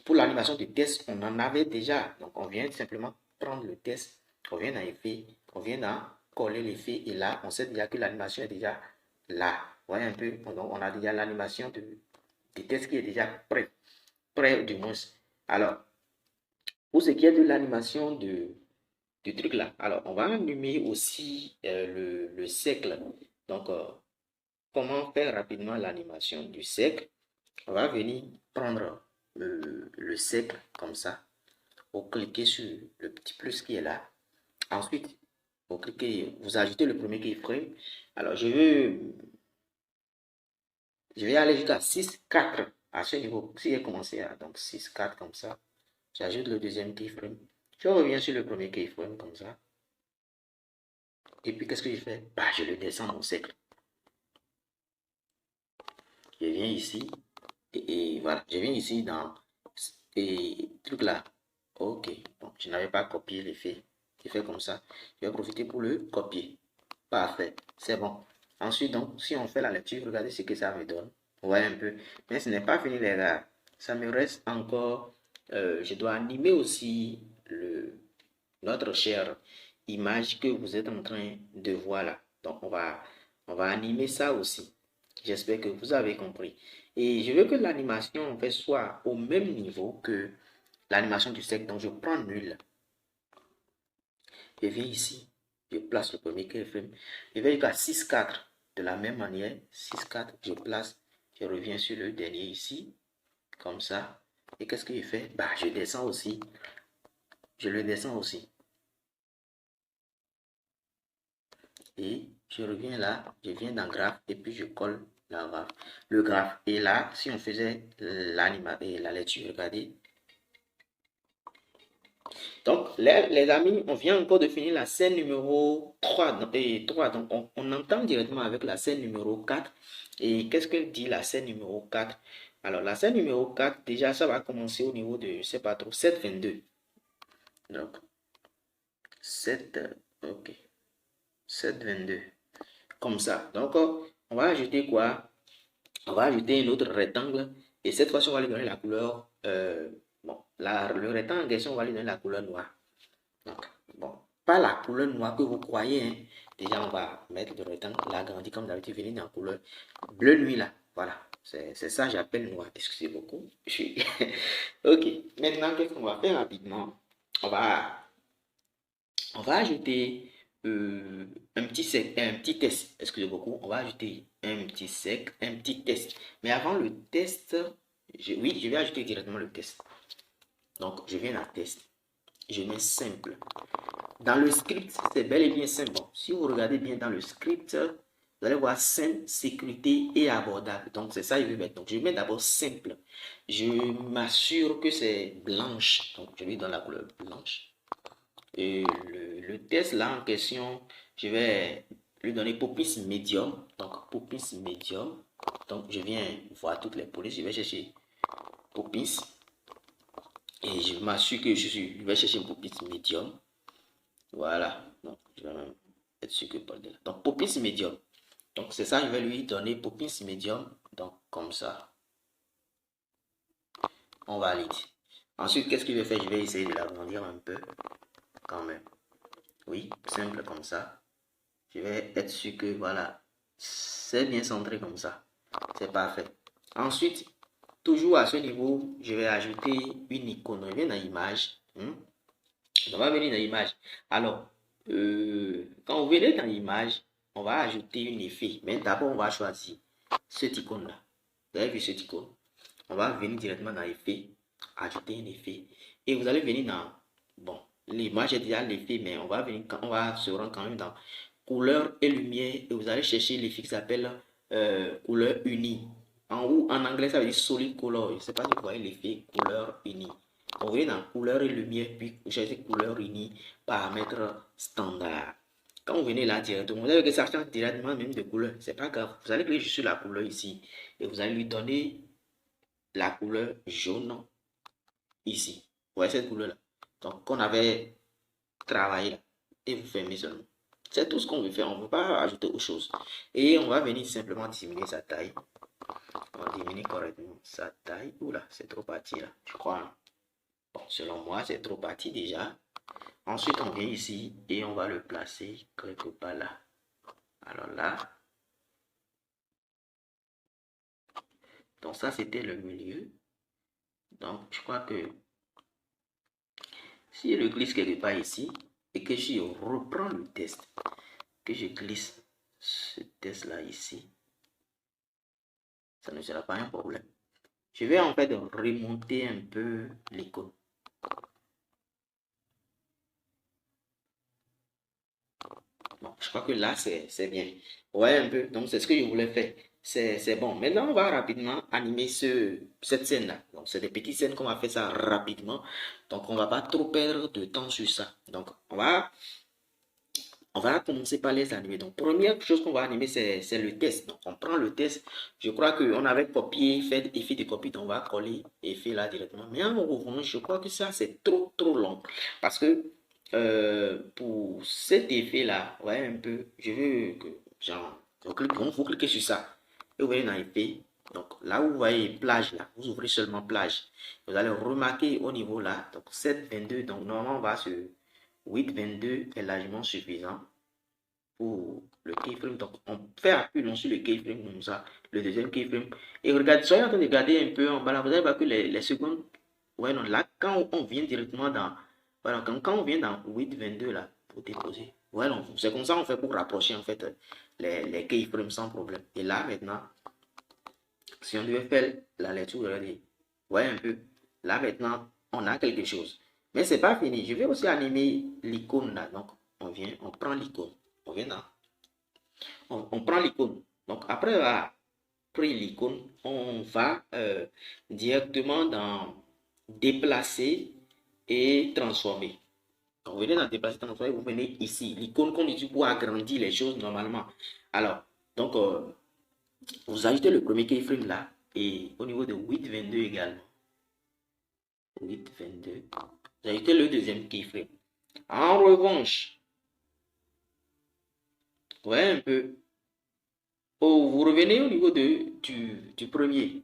pour l'animation du test, on en avait déjà. Donc, on vient simplement prendre le test. On vient dans effet. On vient dans coller l'effet. Et là, on sait déjà que l'animation est déjà là. Vous voyez un peu? Donc, on a déjà l'animation du test qui est déjà prêt. Prêt du moins. Alors, pour ce qui est de l'animation du truc là, alors on va animer aussi le cercle. Donc, comment faire rapidement l'animation du cercle? On va venir prendre le cercle comme ça. Vous cliquez sur le petit plus qui est là. Ensuite, vous cliquez, vous ajoutez le premier keyframe. Alors, je vais aller jusqu'à 6, 4 à ce niveau. Si j'ai commencé à donc 6, 4 comme ça, j'ajoute le deuxième keyframe. Je reviens sur le premier keyframe comme ça. Et puis, qu'est-ce que je fais? Bah, je le descends mon cercle. Je viens ici. Et voilà, je viens ici dans et truc là. Ok, bon, je n'avais pas copié l'effet. Je fais comme ça. Je vais profiter pour le copier. Parfait, c'est bon. Ensuite, donc, si on fait la lecture, regardez ce que ça me donne. Vous voyez un peu. Mais ce n'est pas fini, les gars. Ça me reste encore. Je dois animer aussi notre chère image que vous êtes en train de voir là. Donc, on va animer ça aussi. J'espère que vous avez compris. Et je veux que l'animation en fait soit au même niveau que l'animation du cercle. Donc, je prends nul. Je viens ici. Je place le premier keyframe. Je vais jusqu'à 6,4. De la même manière, 6,4, je place. Je reviens sur le dernier ici. Comme ça. Et qu'est-ce que je fais? Bah, je descends aussi. Je le descends aussi. Et je reviens là, je viens dans graphe et puis je colle le graphe. Et là, si on faisait la lecture, regardez. Donc, les amis, on vient encore de finir la scène numéro 3. Donc, on entend directement avec la scène numéro 4. Et qu'est-ce que dit la scène numéro 4? Alors, la scène numéro 4, déjà, ça va commencer au niveau de, je ne sais pas trop, 7,22. Donc, 7, ok, 7,22. Comme ça. Donc, on va ajouter quoi? On va ajouter un autre rectangle. Et cette fois-ci, on va lui donner la couleur. Bon, le rectangle en question, on va lui donner la couleur noire. Donc, bon, pas la couleur noire que vous croyez. Hein. Déjà, on va mettre le rectangle, l'agrandir comme d'habitude, venir dans la couleur bleu nuit là. Voilà. C'est ça j'appelle noir. Excusez beaucoup. Ok. Maintenant, qu'est-ce qu'on va faire rapidement? On va on va ajouter un petit test. Excusez beaucoup. On va ajouter un petit test. Mais avant le test, oui, je vais ajouter directement le test. Donc, je viens à test. Je mets simple. Dans le script, c'est bel et bien simple. Bon, si vous regardez bien dans le script, vous allez voir simple, sécurité et abordable. Donc, c'est ça que je vais mettre. Donc, je mets d'abord simple. Je m'assure que c'est blanche. Donc, je lui donne la couleur blanche. Et le test là en question, je vais lui donner Poppins médium. Donc Poppins médium. Donc je viens voir toutes les polices. Je vais chercher Poppins. Et je m'assure que je vais chercher Poppins médium. Voilà. Donc je vais même être sûr que pas de là. Donc Poppins médium. Donc c'est ça, je vais lui donner Poppins médium. Donc comme ça. On valide. Ensuite, qu'est-ce que je vais faire? Je vais essayer de l'agrandir un peu. Quand même. Oui, simple comme ça. Je vais être sûr que voilà, c'est bien centré comme ça. C'est parfait. Ensuite, toujours à ce niveau, je vais ajouter une icône. On vient dans l'image. On va venir dans l'image. Alors, quand vous venez dans l'image, on va ajouter un effet. Mais d'abord, on va choisir cette icône-là. Vous avez vu cette icône? On va venir directement dans l'effet, ajouter un effet. Et vous allez venir dans, bon, l'image est déjà l'effet, mais on va venir, on va se rendre quand même dans couleur et lumière et vous allez chercher l'effet qui s'appelle couleur unie. En haut, en anglais, ça veut dire solid color. Je ne sais pas si vous voyez l'effet couleur unie. Donc, vous voyez dans couleur et lumière, puis vous cherchez couleur unie, paramètre standard. Quand vous venez là directement, vous avez que ça change directement même de couleur. C'est pas grave. Vous allez cliquer sur la couleur ici et vous allez lui donner la couleur jaune ici. Vous voyez cette couleur là. Donc, qu'on avait travaillé là. Et vous fermez seulement. C'est tout ce qu'on veut faire. On ne veut pas ajouter autre chose. Et on va venir simplement diminuer sa taille. On va diminuer correctement sa taille. Oula, c'est trop parti là, je crois. Bon, selon moi, c'est trop parti déjà. Ensuite, on vient ici et on va le placer quelque part là. Alors là. Donc ça, c'était le milieu. Donc, je crois que si je le glisse quelque part ici et que je reprends le test, que je glisse ce test là ici, ça ne sera pas un problème. Je vais en fait remonter un peu l'icône. Bon, je crois que là, c'est bien. Ouais, un peu. Donc, c'est ce que je voulais faire. C'est bon. Maintenant, on va rapidement animer cette scène-là. Donc, c'est des petites scènes qu'on va faire ça rapidement. Donc, on ne va pas trop perdre de temps sur ça. Donc, on va commencer par les animer. Donc, première chose qu'on va animer, c'est le test. Donc, on prend le test. Je crois qu'on avait copié, fait effet de copie. Donc, on va coller effet là directement. Mais en revanche, je crois que ça, c'est trop long. Parce que pour cet effet-là, ouais, un peu, je veux que, genre, vous cliquez sur ça. Et vous voyez dans effet. Donc, là où vous voyez plage, là, vous ouvrez seulement plage. Vous allez remarquer au niveau là, donc 7,22. Donc, normalement, on va sur 8,22 est largement suffisant pour le keyframe. Donc, on fait appui sur le keyframe comme ça, le deuxième keyframe. Et regardez, soyez en train de regarder un peu en bas là, vous allez voir que les secondes, ouais, non, là, quand on vient directement dans, voilà, quand on vient dans 8,22 là, pour déposer, ouais, non, c'est comme ça on fait pour rapprocher en fait les keyframes sans problème. Et là, maintenant, si on devait faire la lecture, regardez, ouais, un peu, là, maintenant, on a quelque chose. Mais c'est pas fini. Je vais aussi animer l'icône là. Donc, on vient, on prend l'icône. On vient là. On prend l'icône. Donc, après avoir pris l'icône, on va directement dans déplacer et transformer. Donc, vous venez dans déplacer, transformer, vous venez ici. L'icône qu'on utilise pour agrandir les choses normalement. Alors, donc, vous ajoutez le premier keyframe là. Et au niveau de 8,22 également. 8,22. Vous ajoutez le deuxième keyframe. En revanche, ouais, un peu. Oh, vous revenez au niveau du premier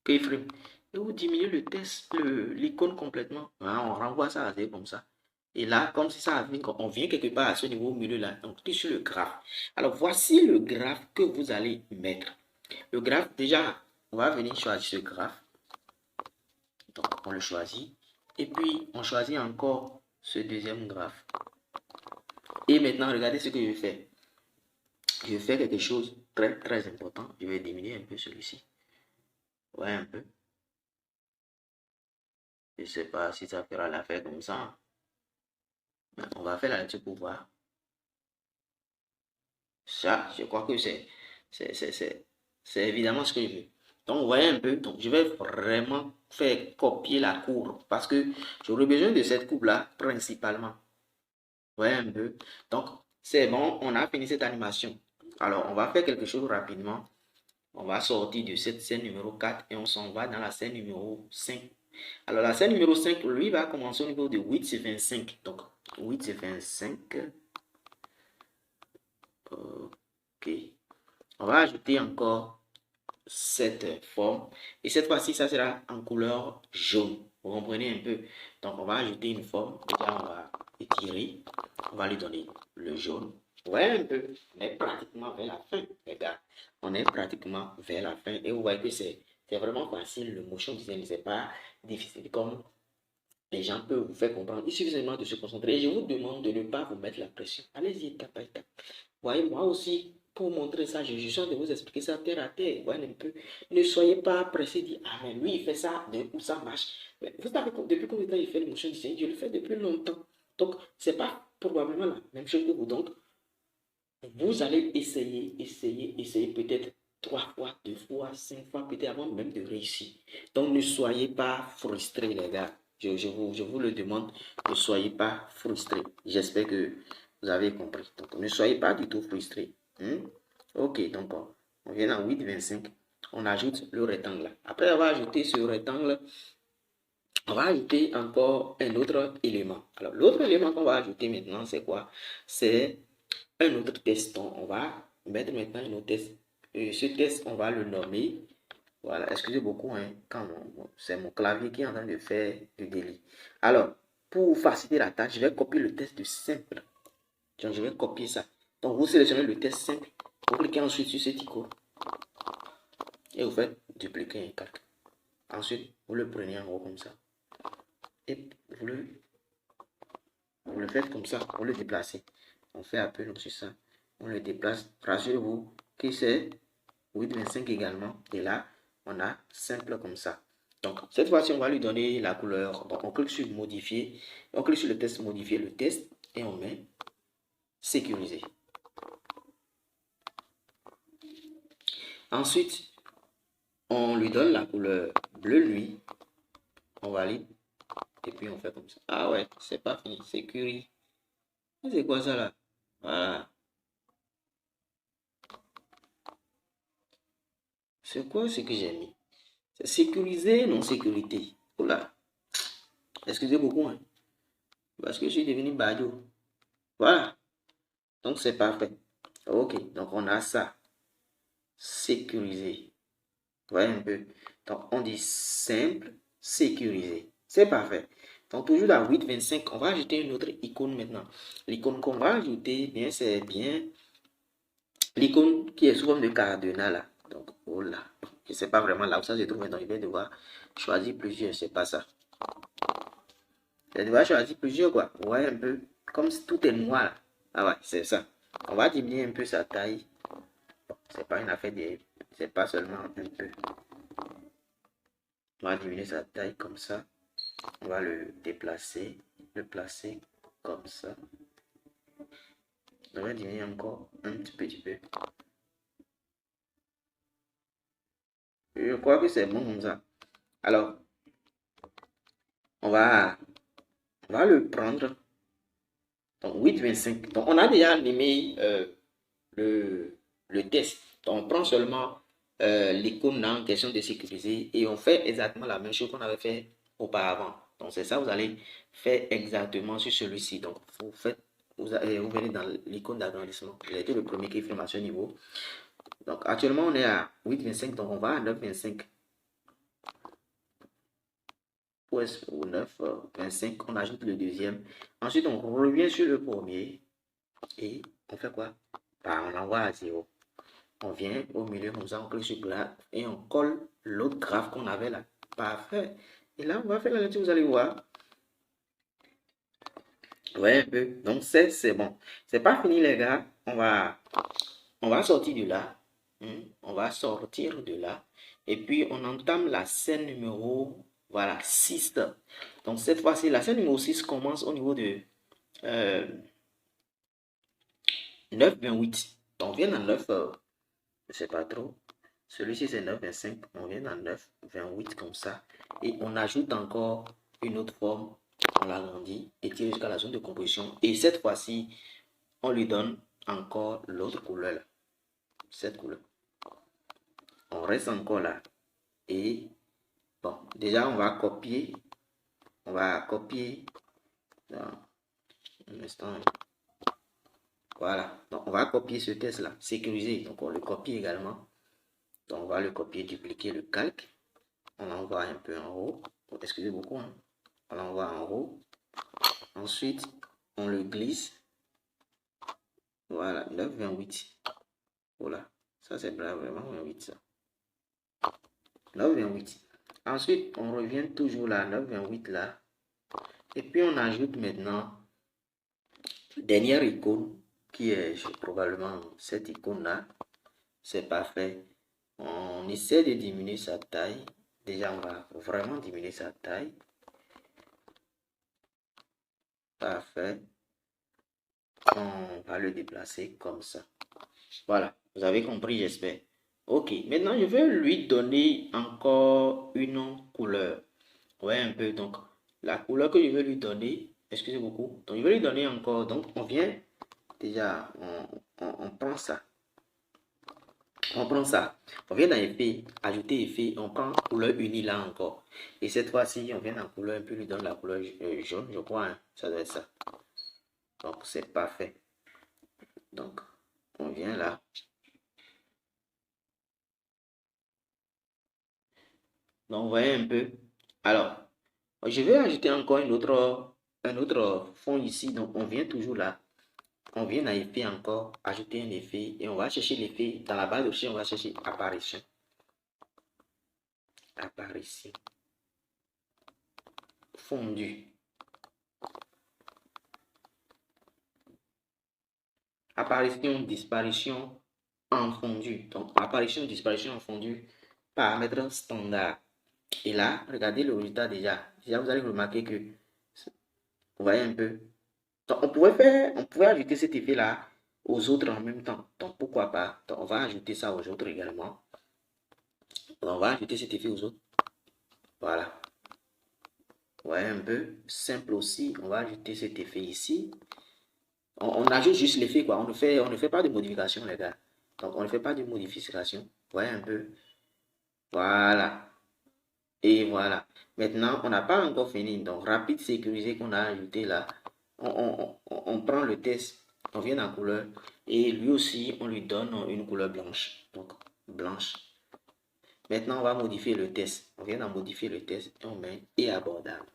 keyframe. Et vous diminuez le test, l'icône complètement. Voilà, on renvoie ça à 0 comme ça. Et là, comme si ça vient, on vient quelque part à ce niveau au milieu là. Donc, cliquez sur le graphe. Alors, voici le graphe que vous allez mettre. Le graphe, déjà, on va venir choisir ce graphe. Donc, on le choisit. Et puis, on choisit encore ce deuxième graphe. Et maintenant, regardez ce que je vais faire. Je vais faire quelque chose de très important. Je vais diminuer un peu celui-ci. Ouais, un peu. Je ne sais pas si ça fera l'affaire comme ça. Mais on va faire la lecture pour voir. Ça, je crois que c'est évidemment ce que je veux. Donc, vous voyez un peu. Donc, je vais vraiment faire copier la courbe. Parce que j'aurai besoin de cette courbe-là principalement. Vous voyez un peu. Donc, c'est bon. On a fini cette animation. Alors, on va faire quelque chose rapidement. On va sortir de cette scène numéro 4 et on s'en va dans la scène numéro 5. Alors, la scène numéro 5, lui, va commencer au niveau de 8 c'est 25. Donc, 8 c'est 25. Ok. On va ajouter encore cette forme. Et cette fois-ci, ça sera en couleur jaune. Vous comprenez un peu? Donc, on va ajouter une forme. Déjà, on va étirer. On va lui donner le jaune. Ouais, un peu. On est pratiquement vers la fin, les gars. On est pratiquement vers la fin. Et vous voyez que c'est vraiment facile. Le motion design, c'est pas difficile comme les gens peuvent vous faire comprendre. Il suffit seulement de se concentrer. Je vous demande de ne pas vous mettre la pression. Allez-y, étape par étape. Voyez, moi aussi, pour montrer ça, je suis en train de vous expliquer ça terre à terre. Voyez un peu. Ne soyez pas pressé de dire, ah, mais lui, il fait ça, de où ça marche. Mais vous savez, depuis combien de temps il fait le motion design? Je le fais depuis longtemps. Donc, c'est pas probablement la même chose que vous. Donc, vous allez essayer peut-être 3 fois, 2 fois, 5 fois, peut-être avant même de réussir. Donc, ne soyez pas frustrés, les gars. Je vous le demande, ne soyez pas frustrés. J'espère que vous avez compris. Donc, ne soyez pas du tout frustrés. Ok, donc on vient en 8,25. On ajoute le rectangle. Après avoir ajouté ce rectangle, on va ajouter encore un autre élément. Alors, l'autre élément qu'on va ajouter maintenant, c'est quoi? C'est un autre test. Donc, on va mettre maintenant un autre test. Ce test, on va le nommer. Voilà, excusez beaucoup, hein, c'est mon clavier qui est en train de faire du délit. Alors, pour faciliter la tâche, je vais copier le test de simple. Donc, je vais copier ça. Donc, vous sélectionnez le test simple. Vous cliquez ensuite sur cet icône. Et vous faites dupliquer un calque. Ensuite, vous le prenez en haut comme ça. Et vous le faites comme ça. Vous le déplacez. On fait appel sur ça. On le déplace. Rassurez-vous que c'est 8,25 également. Et là, on a simple comme ça. Donc, cette fois-ci, on va lui donner la couleur. Donc, on clique sur modifier. On clique sur le test modifier le test. Et on met sécuriser. Ensuite, on lui donne la couleur bleu nuit. On valide. Et puis, on fait comme ça. Ah ouais, c'est pas fini. Sécurise. C'est quoi ça là? Voilà. C'est quoi ce que j'ai mis? C'est sécuriser, non sécurité. Oula. Excusez beaucoup, hein. Parce que je suis devenu badio. Voilà. Donc, c'est parfait. Ok. Donc, on a ça. Sécuriser. Voyez un peu. Donc, on dit simple, sécurisé. C'est parfait. Donc, toujours dans 8,25, on va ajouter une autre icône maintenant. L'icône qu'on va ajouter, bien, c'est bien l'icône qui est sous forme de cardinal là. Donc, oh là. Je ne sais pas vraiment là où ça se trouve. Donc, je vais devoir choisir plusieurs. C'est pas ça. Je vais devoir choisir plusieurs, quoi. Vous voyez un peu. Comme si tout est noir là. Ah ouais, c'est ça. On va diminuer un peu sa taille. Bon, c'est pas une affaire de... C'est pas seulement un peu. On va diminuer sa taille comme ça. On va le déplacer, le placer comme ça. On va diminuer encore un petit peu. Je crois que c'est bon comme ça. Alors, on va le prendre. Donc, 8,25. Donc, on a déjà animé le test. Donc, on prend seulement l'icône en question de sécuriser et on fait exactement la même chose qu'on avait fait auparavant. Donc, c'est ça, vous allez faire exactement sur celui-ci. Donc, vous venez dans l'icône d'agrandissement. J'ai été le premier qui filme à ce niveau. Donc, actuellement, on est à 8,25, donc on va à 9,25. Ou 9,25, on ajoute le deuxième. Ensuite, on revient sur le premier et on fait quoi? Bah, on l'envoie à 0. On vient au milieu comme ça, on clique sur graphe et on colle l'autre graphe qu'on avait là. Parfait. Et là, on va faire la lecture, vous allez voir. Ouais, un peu. Donc, c'est bon. C'est pas fini, les gars. On va sortir de là. On va sortir de là. Et puis, on entame la scène numéro, voilà, 6. Donc, cette fois-ci, la scène numéro 6 commence au niveau de 9,28. Donc, on vient dans 9, je sais pas trop. Celui-ci, c'est 9,25. On vient dans 9,28 comme ça. Et on ajoute encore une autre forme. On l'agrandit et tire jusqu'à la zone de composition. Et cette fois-ci, on lui donne encore l'autre couleur là. Cette couleur. On reste encore là. Et bon, déjà, on va copier. On va copier dans un instant. Voilà. Donc, on va copier ce test-là. Sécuriser. Donc, on le copie également. Donc, on va le copier, dupliquer le calque. On l'envoie un peu en haut. Excusez beaucoup. Hein. On l'envoie en haut. Ensuite, on le glisse. Voilà, 9,28. Voilà. Ça, c'est vraiment 28, ça. 9,28. Ensuite, on revient toujours là, 9,28 là. Et puis, on ajoute maintenant dernière icône qui est probablement cette icône-là. C'est parfait. On essaie de diminuer sa taille. Déjà, on va vraiment diminuer sa taille. Parfait. on va le déplacer comme ça. Voilà, vous avez compris, j'espère. Ok, maintenant je vais lui donner encore une couleur. Ouais, un peu. Donc, la couleur que je vais lui donner, excusez beaucoup. Donc, je vais lui donner encore. Donc, on vient déjà, on prend ça. On prend ça. On vient dans effet, ajouter effet. On prend couleur unie là encore. Et cette fois-ci, on vient dans couleur un peu, lui donne la couleur jaune, je crois. Hein. Ça doit être ça. Donc, c'est parfait. Donc, on vient là. Donc, vous voyez un peu. Alors, je vais ajouter encore un autre fond ici. Donc, on vient toujours là. On vient à effet encore, ajouter un effet. Et on va chercher l'effet. Dans la barre de recherche, on va chercher apparition. Apparition. Fondu. Apparition, disparition, en fondu. Donc, apparition, disparition, en fondu. Paramètre standard. Et là, regardez le résultat déjà. Déjà, vous allez remarquer que, vous voyez un peu. Donc, on pouvait ajouter cet effet-là aux autres en même temps. Donc, pourquoi pas? Donc, on va ajouter ça aux autres également. On va ajouter cet effet aux autres. Voilà. Vous voyez un peu. Simple aussi. On va ajouter cet effet ici. On ajoute juste l'effet, quoi. On ne fait pas de modification, les gars. Donc, on ne fait pas de modification. Vous voyez un peu. Voilà. Et voilà. Maintenant, on n'a pas encore fini. Donc, rapide sécurisé qu'on a ajouté là. On prend le test. On vient dans couleur. Et lui aussi, on lui donne une couleur blanche. Donc, blanche. Maintenant, on va modifier le test. On vient d'en modifier le test. Et on met et abordable.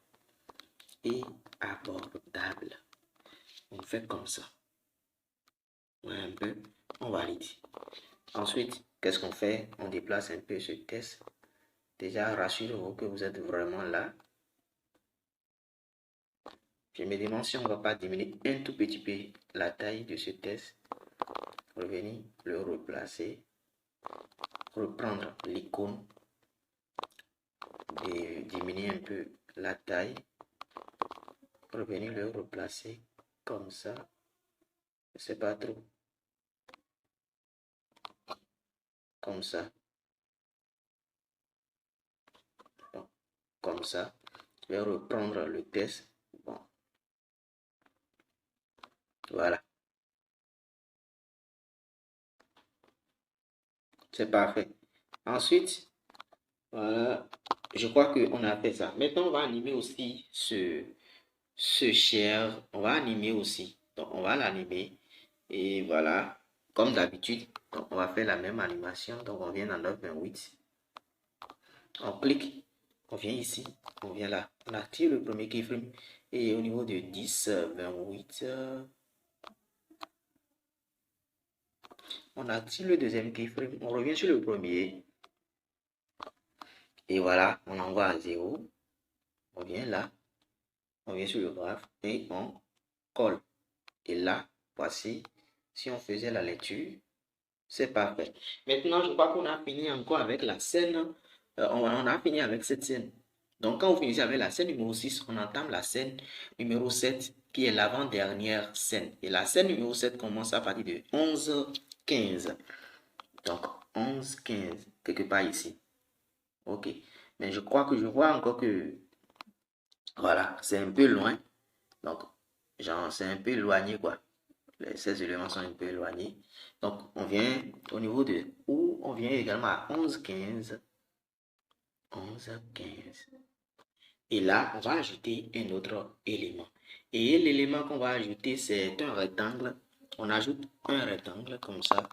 Et abordable. On fait comme ça. Ouais, un peu. On valide. Ensuite, qu'est-ce qu'on fait? On déplace un peu ce test. Déjà, rassurez-vous que vous êtes vraiment là. Je me demande si on ne va pas diminuer un tout petit peu la taille de ce test. Revenir, le replacer. Reprendre l'icône. Et diminuer un peu la taille. Revenir, le replacer comme ça. Je ne sais pas trop. Comme ça. Bon, comme ça. Je vais reprendre le test. Bon. Voilà. C'est parfait. Ensuite, voilà. Je crois qu'on a fait ça. Maintenant, on va animer aussi ce share. On va animer aussi. Donc, on va l'animer. Et voilà. Comme d'habitude, on va faire la même animation. Donc, on vient dans 9.28. On clique. On vient ici. On vient là. On active le premier keyframe. Et au niveau de 10.28, on active le deuxième keyframe. On revient sur le premier. Et voilà. On envoie à 0. On vient là. On vient sur le graphe et on colle. Et là, voici, si on faisait la lecture, c'est parfait. Maintenant, je crois qu'on a fini encore avec la scène. On a fini avec cette scène. Donc, quand vous finissez avec la scène numéro 6, on entame la scène numéro 7, qui est l'avant-dernière scène. Et la scène numéro 7 commence à partir de 11h15. Donc, 11h15, quelque part ici. Ok. Mais je crois que je vois encore que, voilà, c'est un peu loin. Donc, genre, c'est un peu éloigné, quoi. Ces éléments sont un peu éloignés. Donc, on vient au niveau de où on vient également à 11h15. 11h15. Et là, on va ajouter un autre élément. Et l'élément qu'on va ajouter, c'est un rectangle. On ajoute un rectangle comme ça.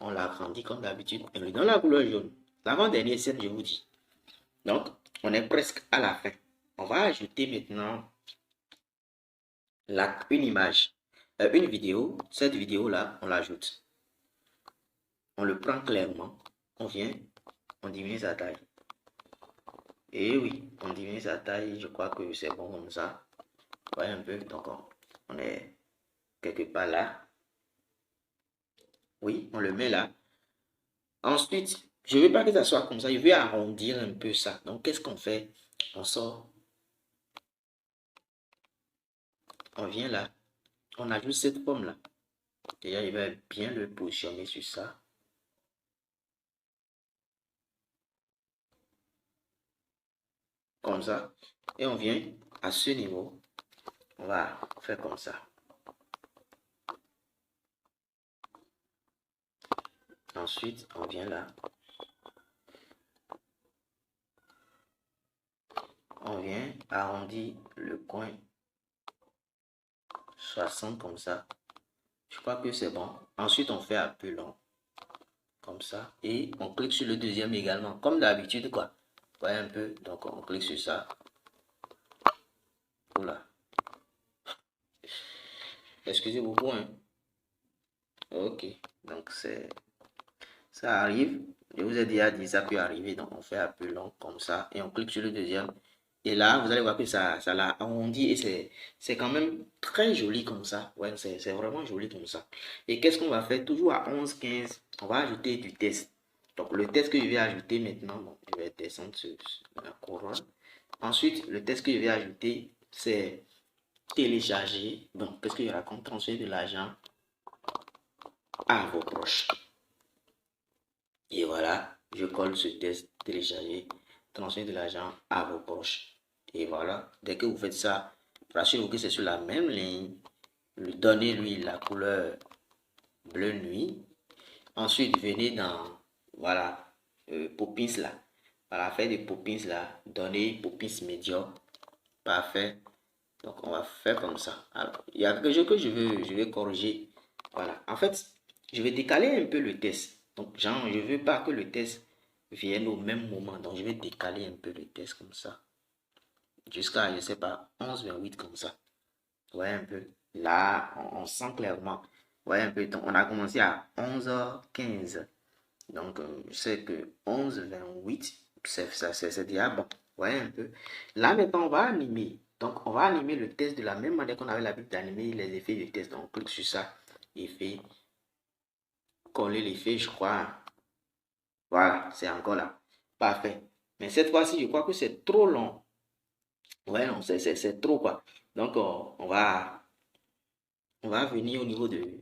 On l'agrandit comme d'habitude. On lui donne la couleur jaune. L'avant-dernière scène, je vous dis. Donc, on est presque à la fin. On va ajouter maintenant une image, une vidéo. Cette vidéo-là, on l'ajoute. On le prend clairement. On vient, on diminue sa taille. Et oui, on diminue sa taille. Je crois que c'est bon comme ça. Vous voyez un peu. Donc, on est quelque part là. Oui, on le met là. Ensuite, je ne veux pas que ça soit comme ça. Je vais arrondir un peu ça. Donc, qu'est-ce qu'on fait? On sort. On vient là. on ajoute cette forme-là. Déjà, il va bien le positionner sur ça. Comme ça. Et on vient à ce niveau. On va faire comme ça. Ensuite, on vient là. On vient arrondir le coin 60 comme ça. Je crois que c'est bon. Ensuite, on fait un peu long. Comme ça. Et on clique sur le deuxième également. Comme d'habitude, quoi. Vous voyez un peu. Donc, on clique sur ça. Voilà. Excusez beaucoup, hein. Ok. Donc, ça arrive. Je vous ai déjà dit, ça peut arriver. Donc, on fait un peu long comme ça. Et on clique sur le deuxième. Et là, vous allez voir que ça l'a arrondi. Et c'est quand même très joli comme ça. Ouais, c'est vraiment joli comme ça. Et qu'est-ce qu'on va faire? Toujours à 11, 15, on va ajouter du test. Donc, le test que je vais ajouter maintenant, bon, je vais descendre sur la couronne. Ensuite, le test que je vais ajouter, c'est télécharger. Donc, qu'est-ce que je raconte? Transférer de l'argent à vos proches. Et voilà, je colle ce test, télécharger, transférer de l'argent à vos proches. Et voilà, dès que vous faites ça, rassurez-vous que c'est sur la même ligne. Donnez-lui la couleur bleu nuit. Ensuite, venez dans, voilà, Poppins là. Voilà, faire des Poppins là. Donnez Poppins médium. Parfait. Donc, on va faire comme ça. Alors, il y a quelque chose que je vais corriger. Voilà. En fait, je vais décaler un peu le test. Donc, genre, je ne veux pas que le test vienne au même moment. Donc, je vais décaler un peu le test comme ça. Jusqu'à, je ne sais pas, 11-28 comme ça. Vous voyez un peu. Là, on sent clairement. Vous voyez un peu. Donc, on a commencé à 11h15. Donc, je sais que 11-28, c'est déjà bon. Vous voyez un peu. Là, maintenant, on va animer. Donc, on va animer le test de la même manière qu'on avait l'habitude d'animer les effets du test. Donc, on clique sur ça. Effet. Coller l'effet, je crois. Voilà, c'est encore là. Parfait. Mais cette fois-ci, je crois que c'est trop long. Ouais, non, c'est trop, quoi. Donc, on va venir au niveau de...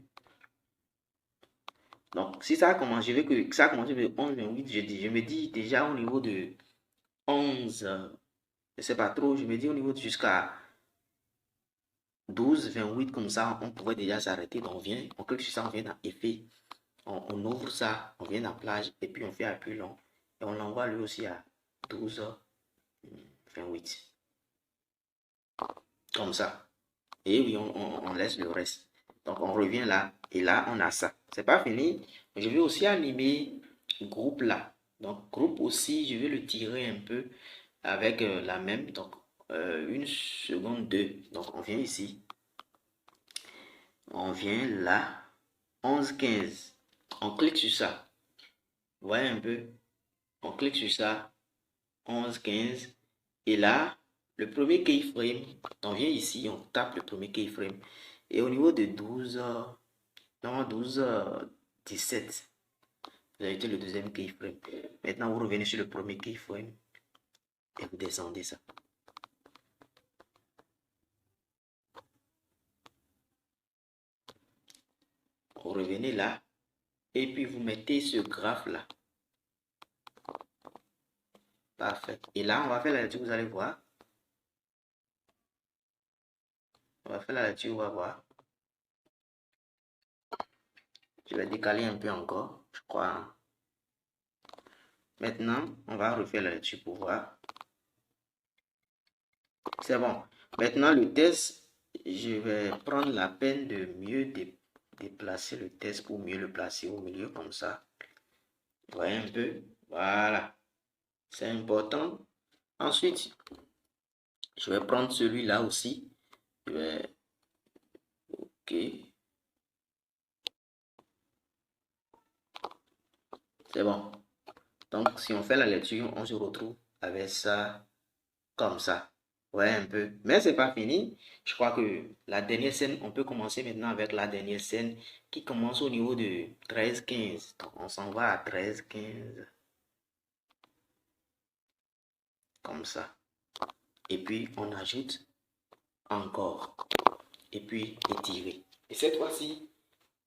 Donc, si ça a commencé, je veux que ça a commencé de 11-28, je me dis déjà au niveau de 11, je sais pas trop, je me dis au niveau de jusqu'à 12-28, comme ça, on pourrait déjà s'arrêter. Donc, on vient, on clique sur ça, on vient dans effet, on ouvre ça, on vient dans plage, et puis on fait un peu long. Et on l'envoie lui aussi à 12h28. Comme ça. Et oui, on laisse le reste. Donc, on revient là, et là, on a ça. C'est pas fini. Je vais aussi animer groupe là. Donc, groupe aussi, je vais le tirer un peu avec la même. Donc, 1 seconde 2. Donc, on vient ici. On vient là. 11-15. On clique sur ça. Vous voyez un peu? On clique sur ça. 11-15. Et là, le premier keyframe, on vient ici, on tape le premier keyframe. Et au niveau de 12h, non, 12h17, vous avez été le deuxième keyframe. Maintenant, vous revenez sur le premier keyframe et vous descendez ça. Vous revenez là et puis vous mettez ce graphe là. Parfait. Et là, on va faire la lecture, vous allez voir. On va faire la lecture, on va voir. Je vais décaler un peu encore, je crois. Maintenant, on va refaire la lecture pour voir. C'est bon. Maintenant, le test, je vais prendre la peine de mieux déplacer le test pour mieux le placer au milieu comme ça. Vous voyez un peu? Voilà. C'est important. Ensuite, je vais prendre celui-là aussi. Je vais... OK. C'est bon. Donc, si on fait la lecture, on se retrouve avec ça comme ça. Ouais, un peu. Mais c'est pas fini. Je crois que la dernière scène, on peut commencer maintenant avec la dernière scène qui commence au niveau de 13-15. Donc, on s'en va à 13-15. Comme ça. Et puis, on ajoute encore. et puis étirer. Et cette fois-ci,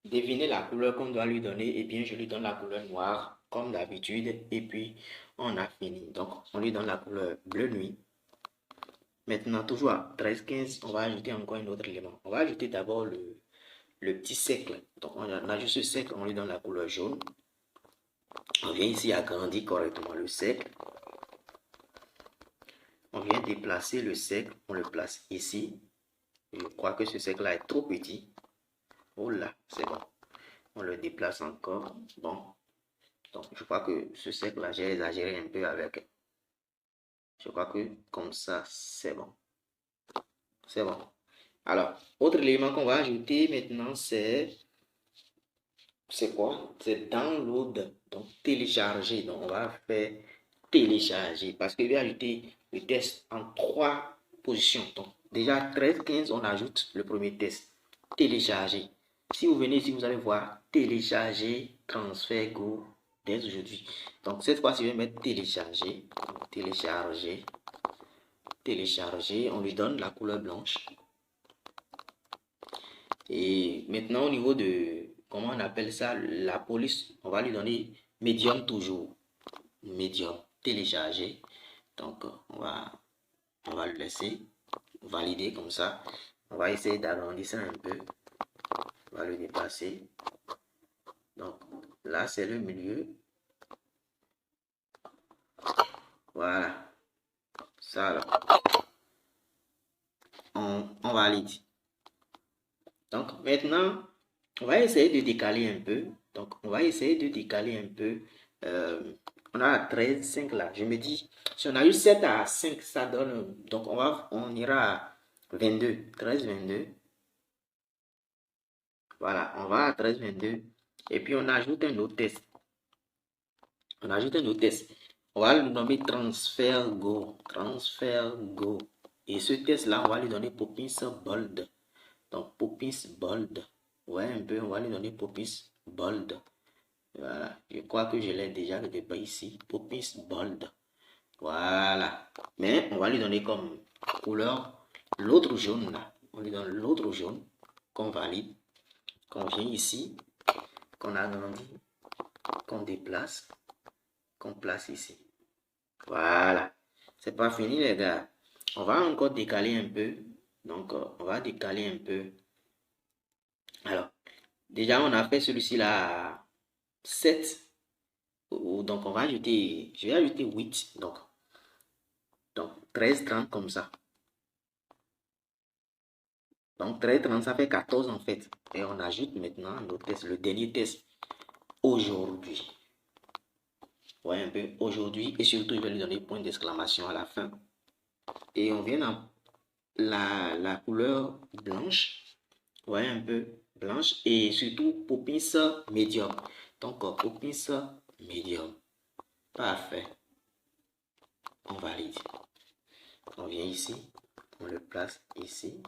devinez la couleur qu'on doit lui donner. Et bien, je lui donne la couleur noire comme d'habitude. Et puis, on a fini. Donc, on lui donne la couleur bleu nuit. Maintenant, toujours à 13, 15, on va ajouter encore un autre élément. On va ajouter d'abord le petit cercle. Donc, on ajoute ce cercle, on lui donne la couleur jaune. On vient ici agrandir correctement le cercle. On vient déplacer le cercle, on le place ici. Je crois que ce cercle-là est trop petit. Oh là, c'est bon. On le déplace encore. Bon. Donc, je crois que ce cercle-là, j'ai exagéré un peu avec. Je crois que comme ça, c'est bon. C'est bon. Alors, autre élément qu'on va ajouter maintenant, c'est quoi? C'est download. Donc, télécharger. Donc, on va faire télécharger parce que je vais ajouter le test en 3 positions. Donc, déjà 13, 15, on ajoute le premier test. Télécharger. Si vous venez ici, vous allez voir télécharger, transfert Go dès aujourd'hui. Donc, cette fois-ci, je vais mettre télécharger. Télécharger. Télécharger. On lui donne la couleur blanche. Et maintenant, au niveau de, comment on appelle ça, la police, on va lui donner médium toujours. Médium. Télécharger. Donc, on va le laisser valider comme ça. On va essayer d'agrandir ça un peu. On va le dépasser. Donc, là, c'est le milieu. Voilà. Ça, là. On valide. Donc, maintenant, on va essayer de décaler un peu. Donc, on va essayer de décaler un peu. On a 13, 5 là. Je me dis, si on a eu 7 à 5, ça donne. Donc, on ira à 22. 13, 22. Voilà, on va à 13, 22. Et puis, on ajoute un autre test. On ajoute un autre test. On va le nommer transfert Go. Transfert Go. Et ce test-là, on va lui donner Poppins Bold. Donc, Poppins Bold. Ouais, un peu, on va lui donner Poppins Bold. Voilà, je crois que je l'ai déjà le débat ici. Poppins Bold. Voilà. Mais on va lui donner comme couleur l'autre jaune là. On lui donne l'autre jaune qu'on valide. Qu'on vient ici. Qu'on agrandit. Qu'on déplace. Qu'on place ici. Voilà. C'est pas fini les gars. On va encore décaler un peu. Donc, on va décaler un peu. Alors, déjà, on a fait celui-ci là à 7. Donc, on va ajouter, je vais ajouter 8. Donc 13, 30 comme ça. Donc, 13, 30, ça fait 14 en fait. Et on ajoute maintenant notre test, le dernier test. Aujourd'hui. Ouais, un peu aujourd'hui. Et surtout, je vais lui donner point d'exclamation à la fin. Et on vient dans la couleur blanche. Ouais, un peu blanche. Et surtout, Poppins médium. Donc, Poppins médium. Parfait. On valide. On vient ici. On le place ici.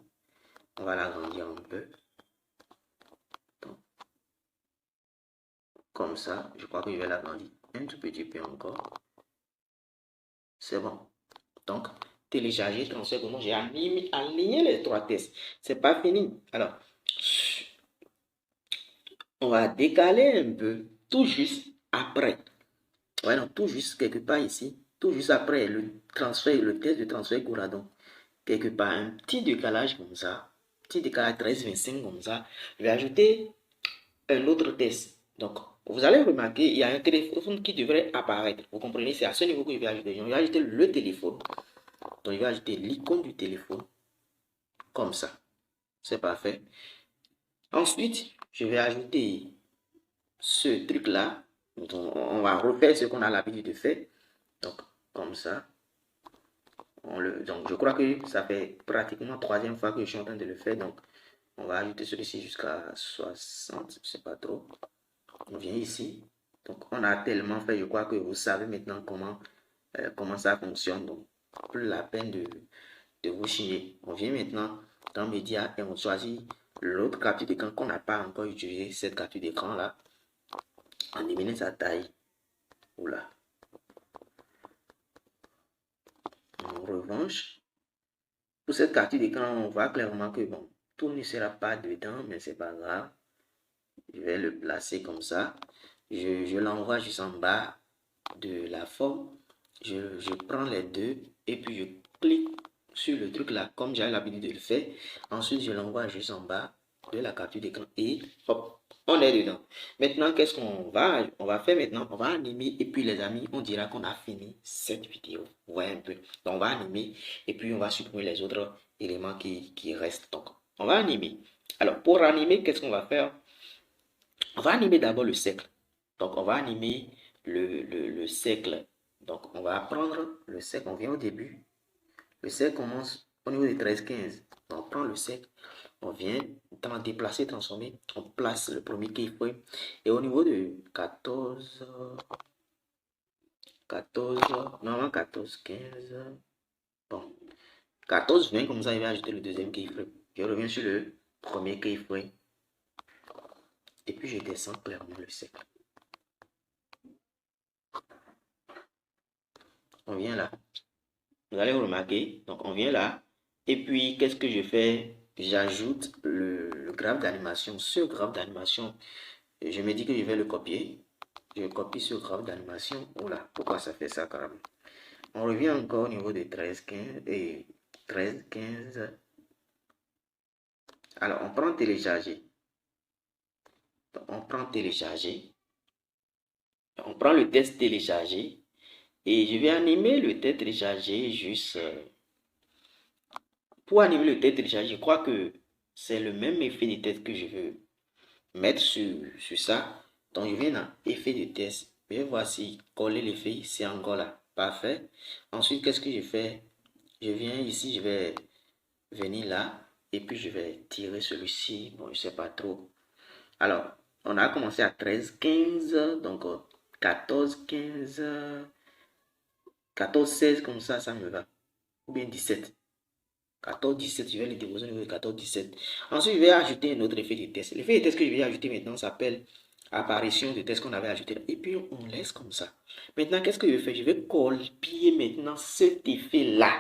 On va l'agrandir un peu. Donc, comme ça, je crois que je vais l'agrandir un tout petit peu encore. C'est bon. Donc, télécharger, transfert, comment j'ai aligné les 3 tests. C'est pas fini. Alors, on va décaler un peu, tout juste après. Ouais, non, tout juste quelque part ici. Tout juste après le transfert, le test de transfert Gouradon. Quelque part, un petit décalage comme ça. Petit décalage 13, 25 comme ça. Je vais ajouter un autre test. Donc, vous allez remarquer, il y a un téléphone qui devrait apparaître. Vous comprenez, c'est à ce niveau que je vais ajouter. Je vais ajouter le téléphone. Donc, je vais ajouter l'icône du téléphone. Comme ça. C'est parfait. Ensuite, je vais ajouter ce truc-là. On va refaire ce qu'on a l'habitude de faire. Donc, comme ça. Donc, je crois que ça fait pratiquement 3e fois que je suis en train de le faire. Donc, on va ajouter celui-ci jusqu'à 60. Je ne sais pas trop. On vient ici. Donc, on a tellement fait, je crois que vous savez maintenant comment ça fonctionne. Donc, plus la peine de vous chier. On vient maintenant dans Média et on choisit l'autre capture d'écran qu'on n'a pas encore utilisé. Cette capture d'écran là. On diminue sa taille. Oula. En revanche, pour cette capture d'écran, on voit clairement que bon, tout ne sera pas dedans, mais c'est pas grave. Je vais le placer comme ça. Je l'envoie juste en bas de la forme. Je prends les deux et puis je clique sur le truc là, comme j'ai l'habitude de le faire. Ensuite, je l'envoie juste en bas de la capture d'écran et hop, on est dedans. Maintenant, qu'est-ce qu'on va faire maintenant? On va animer et puis les amis, on dira qu'on a fini cette vidéo. Vous voyez un peu. Donc, on va animer et puis on va supprimer les autres éléments qui restent. Donc, on va animer. Alors, pour animer, qu'est-ce qu'on va faire? On va animer d'abord le cercle. Donc, on va animer le cercle. Donc, on va prendre le cercle. On vient au début. Le cercle commence au niveau de 13-15. On prend le cercle. On vient dans déplacer, transformer. On place le premier keyframe. Et au niveau de 14, normalement 14, 15. Bon, 14, 20, comme ça, il va ajouter le deuxième keyframe. Je reviens sur le premier keyframe. Et puis, je descends clairement le cercle. On vient là. Vous allez remarquer, donc on vient là. Et puis, qu'est-ce que je fais? J'ajoute le graphe d'animation. Ce graphe d'animation, je me dis que je vais le copier. Je copie ce graphe d'animation. Voilà, pourquoi ça fait ça carrément? On revient encore au niveau de 13, 15 et 13, 15. Alors, on prend télécharger. Donc, on prend télécharger. On prend le test téléchargé. Et je vais animer le test téléchargé juste... Pour animer le test téléchargé, je crois que c'est le même effet de test que je veux mettre sur ça. Donc, je viens dans effet de test. Je vais voir si coller l'effet, c'est encore là. Parfait. Ensuite, qu'est-ce que je fais? Je viens ici, je vais venir là. Et puis, je vais tirer celui-ci. Bon, je ne sais pas trop. Alors, on a commencé à 13, 15. Donc, 14, 15. 14, 16, comme ça me va. Ou bien 17. 14, 17, je vais le déposer au niveau de 14, 17. Ensuite, je vais ajouter un autre effet de test. L'effet de test que je vais ajouter maintenant s'appelle apparition de test qu'on avait ajouté. Et puis, on laisse comme ça. Maintenant, qu'est-ce que je vais faire? Je vais copier maintenant cet effet-là.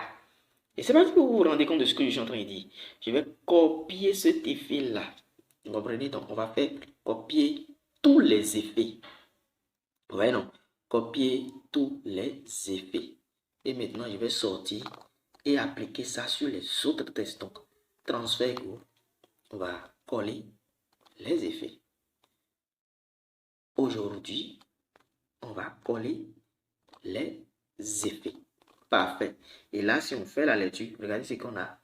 Et c'est pas si vous vous rendez compte de ce que je suis en train de dire. Je vais copier cet effet-là. Vous comprenez? Donc, on va faire copier tous les effets. Vous voyez, non? Copier tous les effets. Et maintenant, je vais sortir et appliquer ça sur les autres tests. Donc, transfert groupe, on va coller les effets. Aujourd'hui, on va coller les effets. Parfait. Et là, si on fait la lecture, regardez ce qu'on a.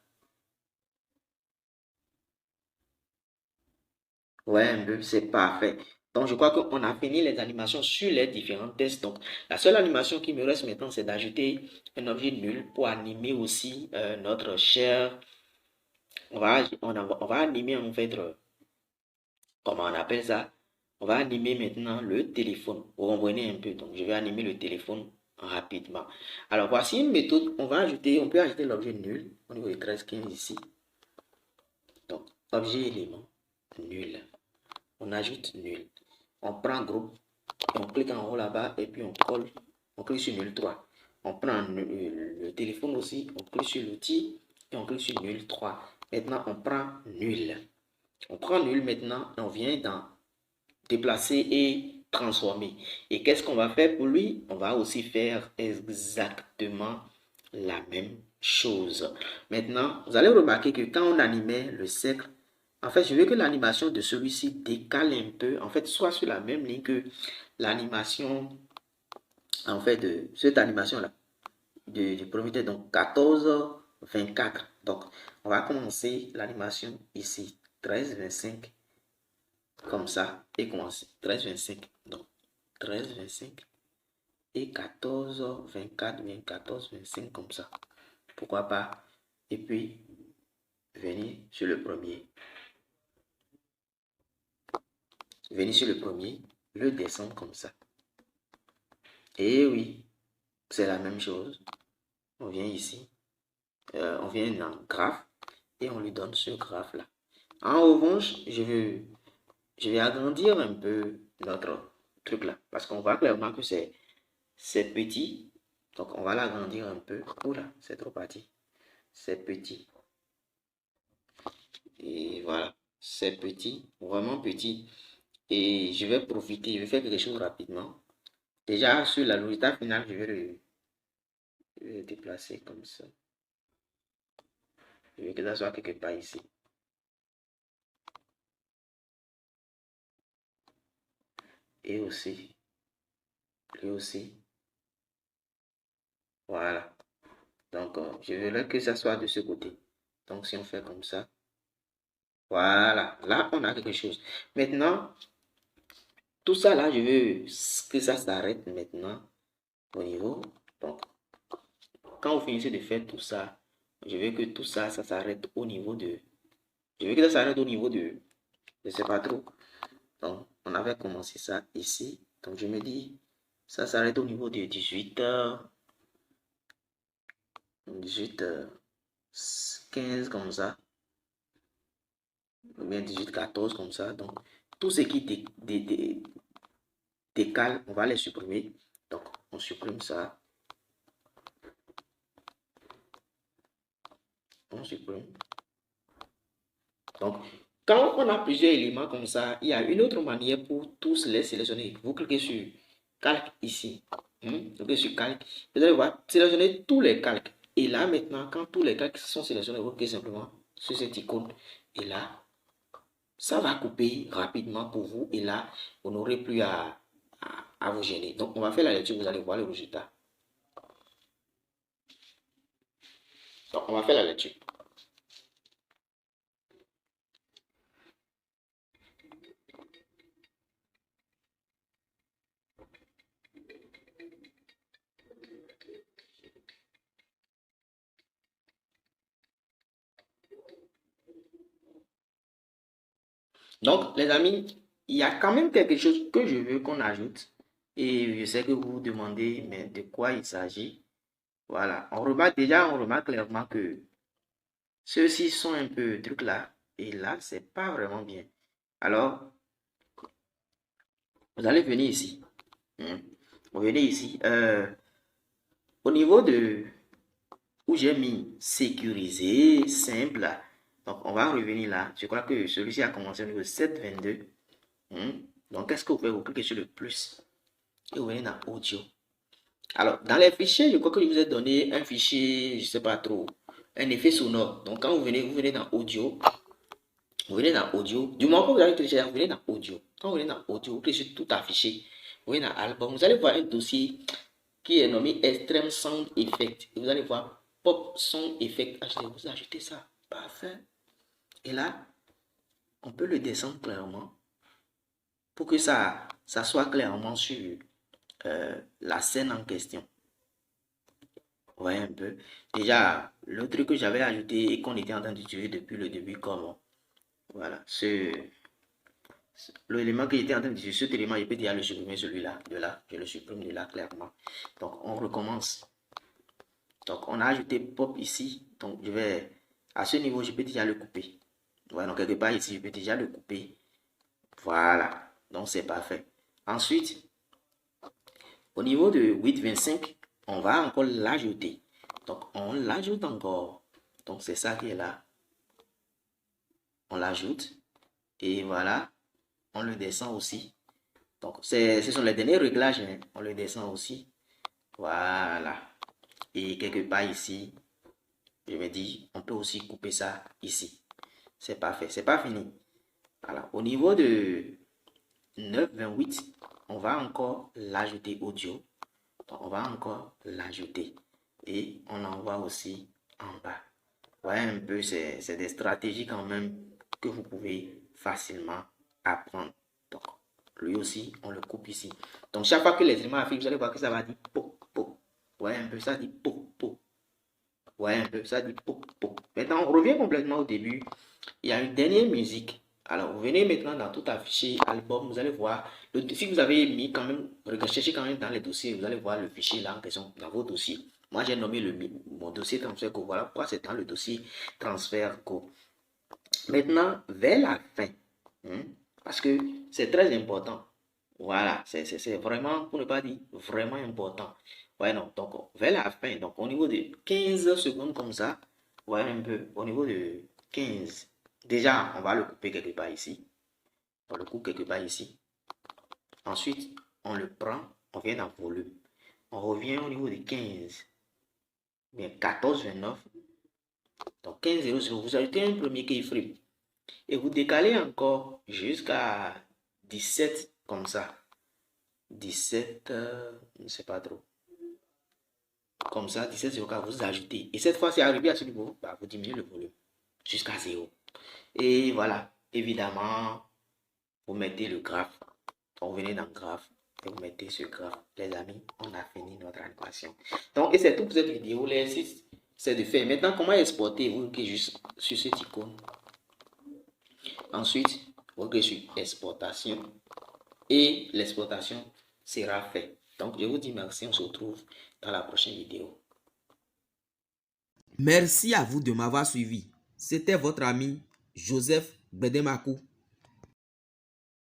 Ouais, un peu, c'est parfait. Donc, je crois qu'on a fini les animations sur les différents tests. Donc, la seule animation qui me reste maintenant, c'est d'ajouter un objet nul pour animer aussi notre cher. On va animer en fait, comment on appelle ça? On va animer maintenant le téléphone. Vous comprenez un peu. Donc, je vais animer le téléphone rapidement. Alors, voici une méthode. On peut ajouter l'objet nul au niveau de 13, 15 ici. Donc, objet élément nul. On ajoute nul. On prend groupe. Et on clique en haut là-bas et puis on colle. On clique sur nul 3. On prend le téléphone aussi. On clique sur l'outil et on clique sur nul 3. Maintenant, on prend nul. On prend nul maintenant et on vient dans déplacer et transformer. Et qu'est-ce qu'on va faire pour lui? On va aussi faire exactement la même chose. Maintenant, vous allez remarquer que quand on animait le cercle, en fait, je veux que l'animation de celui-ci décale un peu, en fait, soit sur la même ligne que l'animation, en fait, de cette animation-là, du premier test, donc 14, 24. Donc, on va commencer l'animation ici, 13, 25, comme ça, et commencer 13, 25. Donc, 13, 25 et 14, 24, 14, 25, comme ça. Pourquoi pas? Et puis, venir sur le premier. Venir sur le premier, le descendre comme ça. Et oui, c'est la même chose. On vient ici, on vient dans graphe et on lui donne ce graphe-là. En revanche, je vais agrandir un peu notre truc là parce qu'on voit clairement que c'est petit. Donc, on va l'agrandir un peu. Oula, c'est trop petit. C'est petit. Et voilà, c'est petit, vraiment petit. Et je vais profiter, je vais faire quelque chose rapidement. Déjà, sur la résultat final, je vais le déplacer comme ça. Je veux que ça soit quelque part ici. Et aussi, et aussi. Voilà. Donc, je voudrais que ça soit de ce côté. Donc, si on fait comme ça, voilà. Là, on a quelque chose. Maintenant, tout ça là, je veux que ça s'arrête maintenant au niveau. Donc, quand vous finissez de faire tout ça, je veux que tout ça, ça s'arrête au niveau de. Je veux que ça s'arrête au niveau de. Je ne sais pas trop. Donc, on avait commencé ça ici. Donc, je me dis, ça s'arrête au niveau de 18h. 18h15 comme ça. Ou bien 18-14 comme ça. Donc, tout ce qui décale, on va les supprimer. Donc, on supprime ça. On supprime. Donc, quand on a plusieurs éléments comme ça, il y a une autre manière pour tous les sélectionner. Vous cliquez sur calque ici. Vous cliquez sur calque. Vous allez voir, sélectionner tous les calques. Et là, maintenant, quand tous les calques sont sélectionnés, vous cliquez simplement sur cette icône. Et là, ça va couper rapidement pour vous. Et là, vous n'aurez plus à vous gêner. Donc, on va faire la lecture. Vous allez voir le résultat. Donc, on va faire la lecture. Donc, les amis, il y a quand même quelque chose que je veux qu'on ajoute. Et je sais que vous vous demandez, mais de quoi il s'agit? Voilà. On remarque clairement que ceux-ci sont un peu trucs là. Et là, c'est pas vraiment bien. Alors, vous allez venir ici. Vous venez ici. Au niveau de où j'ai mis sécurisé, simple. Donc, on va revenir là. Je crois que celui-ci a commencé au niveau 722. Donc, qu'est-ce que vous faites? Vous cliquez sur le plus et vous venez dans audio. Alors, dans les fichiers, je crois que je vous ai donné un fichier, je ne sais pas trop, un effet sonore. Donc, quand vous venez dans audio. Vous venez dans audio. Du moment que vous avez téléchargé, vous venez dans audio. Quand vous venez dans audio, vous cliquez sur tout affiché. Vous venez dans album. Vous allez voir un dossier qui est nommé Extreme Sound Effect. Et vous allez voir Pop Sound Effect. Vous ajoutez ça. Parfait. Et là, on peut le descendre clairement pour que ça soit clairement sur la scène en question. Vous voyez un peu. Déjà, le truc que j'avais ajouté et qu'on était en train d'utiliser depuis le début, comme voilà, l'élément que j'étais en train d'utiliser, cet élément, je peux déjà le supprimer, celui-là, de là, je le supprime de là clairement. Donc, on recommence. Donc, on a ajouté pop ici. Donc, à ce niveau, je peux déjà le couper. Voilà, donc quelque part ici, je peux déjà le couper. Voilà, donc c'est parfait. Ensuite, au niveau de 8,25, on va encore l'ajouter. Donc, on l'ajoute encore. Donc, c'est ça qui est là. On l'ajoute. Et voilà, on le descend aussi. Donc, ce sont les derniers réglages. Hein. On le descend aussi. Voilà. Et quelque part ici, je me dis, on peut aussi couper ça ici. C'est parfait. C'est pas fini. Voilà. Au niveau de 9,28, on va encore l'ajouter audio. Donc, on va encore l'ajouter. Et on envoie aussi en bas. Ouais, un peu, c'est des stratégies quand même que vous pouvez facilement apprendre. Donc, lui aussi, on le coupe ici. Donc, chaque fois que les éléments affichent, vous allez voir que ça va dire po, po. Ouais, un peu, ça dit po, po. Ouais, un peu, ça dit po, po. Maintenant, on revient complètement au début. Il y a une dernière musique. Alors, vous venez maintenant dans tout affiché album, vous allez voir, si vous avez mis quand même, cherchez quand même dans les dossiers, vous allez voir le fichier là en question dans vos dossiers. Moi, j'ai nommé mon dossier transfert co. Voilà pourquoi c'est dans le dossier transfert co. Maintenant, vers la fin, parce que c'est très important. Voilà, c'est vraiment, pour ne pas dire vraiment important. Ouais, non, donc vers la fin, donc au niveau de 15 secondes comme ça, ouais, un peu, au niveau de 15, Déjà, on va le couper quelque part ici. On le coupe quelque part ici. Ensuite, on le prend, on vient dans volume. On revient au niveau de 15. Bien, 14,29. Donc, 15,00. Vous ajoutez un premier keyframe. Et vous décalez encore jusqu'à 17 comme ça. 17, je ne sais pas trop. Comme ça, 17,04, vous ajoutez. Et cette fois, c'est arrivé à ce niveau, bah, vous diminuez le volume jusqu'à 0. Et voilà, évidemment, vous mettez le graphe. Vous venez dans le graphe et vous mettez ce graphe. Les amis, on a fini notre animation. Donc, et c'est tout pour cette vidéo. L'exercice, c'est de faire. Maintenant, comment exporter? Vous cliquez juste sur cette icône. Ensuite, vous cliquez sur exportation. Et l'exportation sera faite. Donc, je vous dis merci. On se retrouve dans la prochaine vidéo. Merci à vous de m'avoir suivi. C'était votre ami Joseph Bedemakou.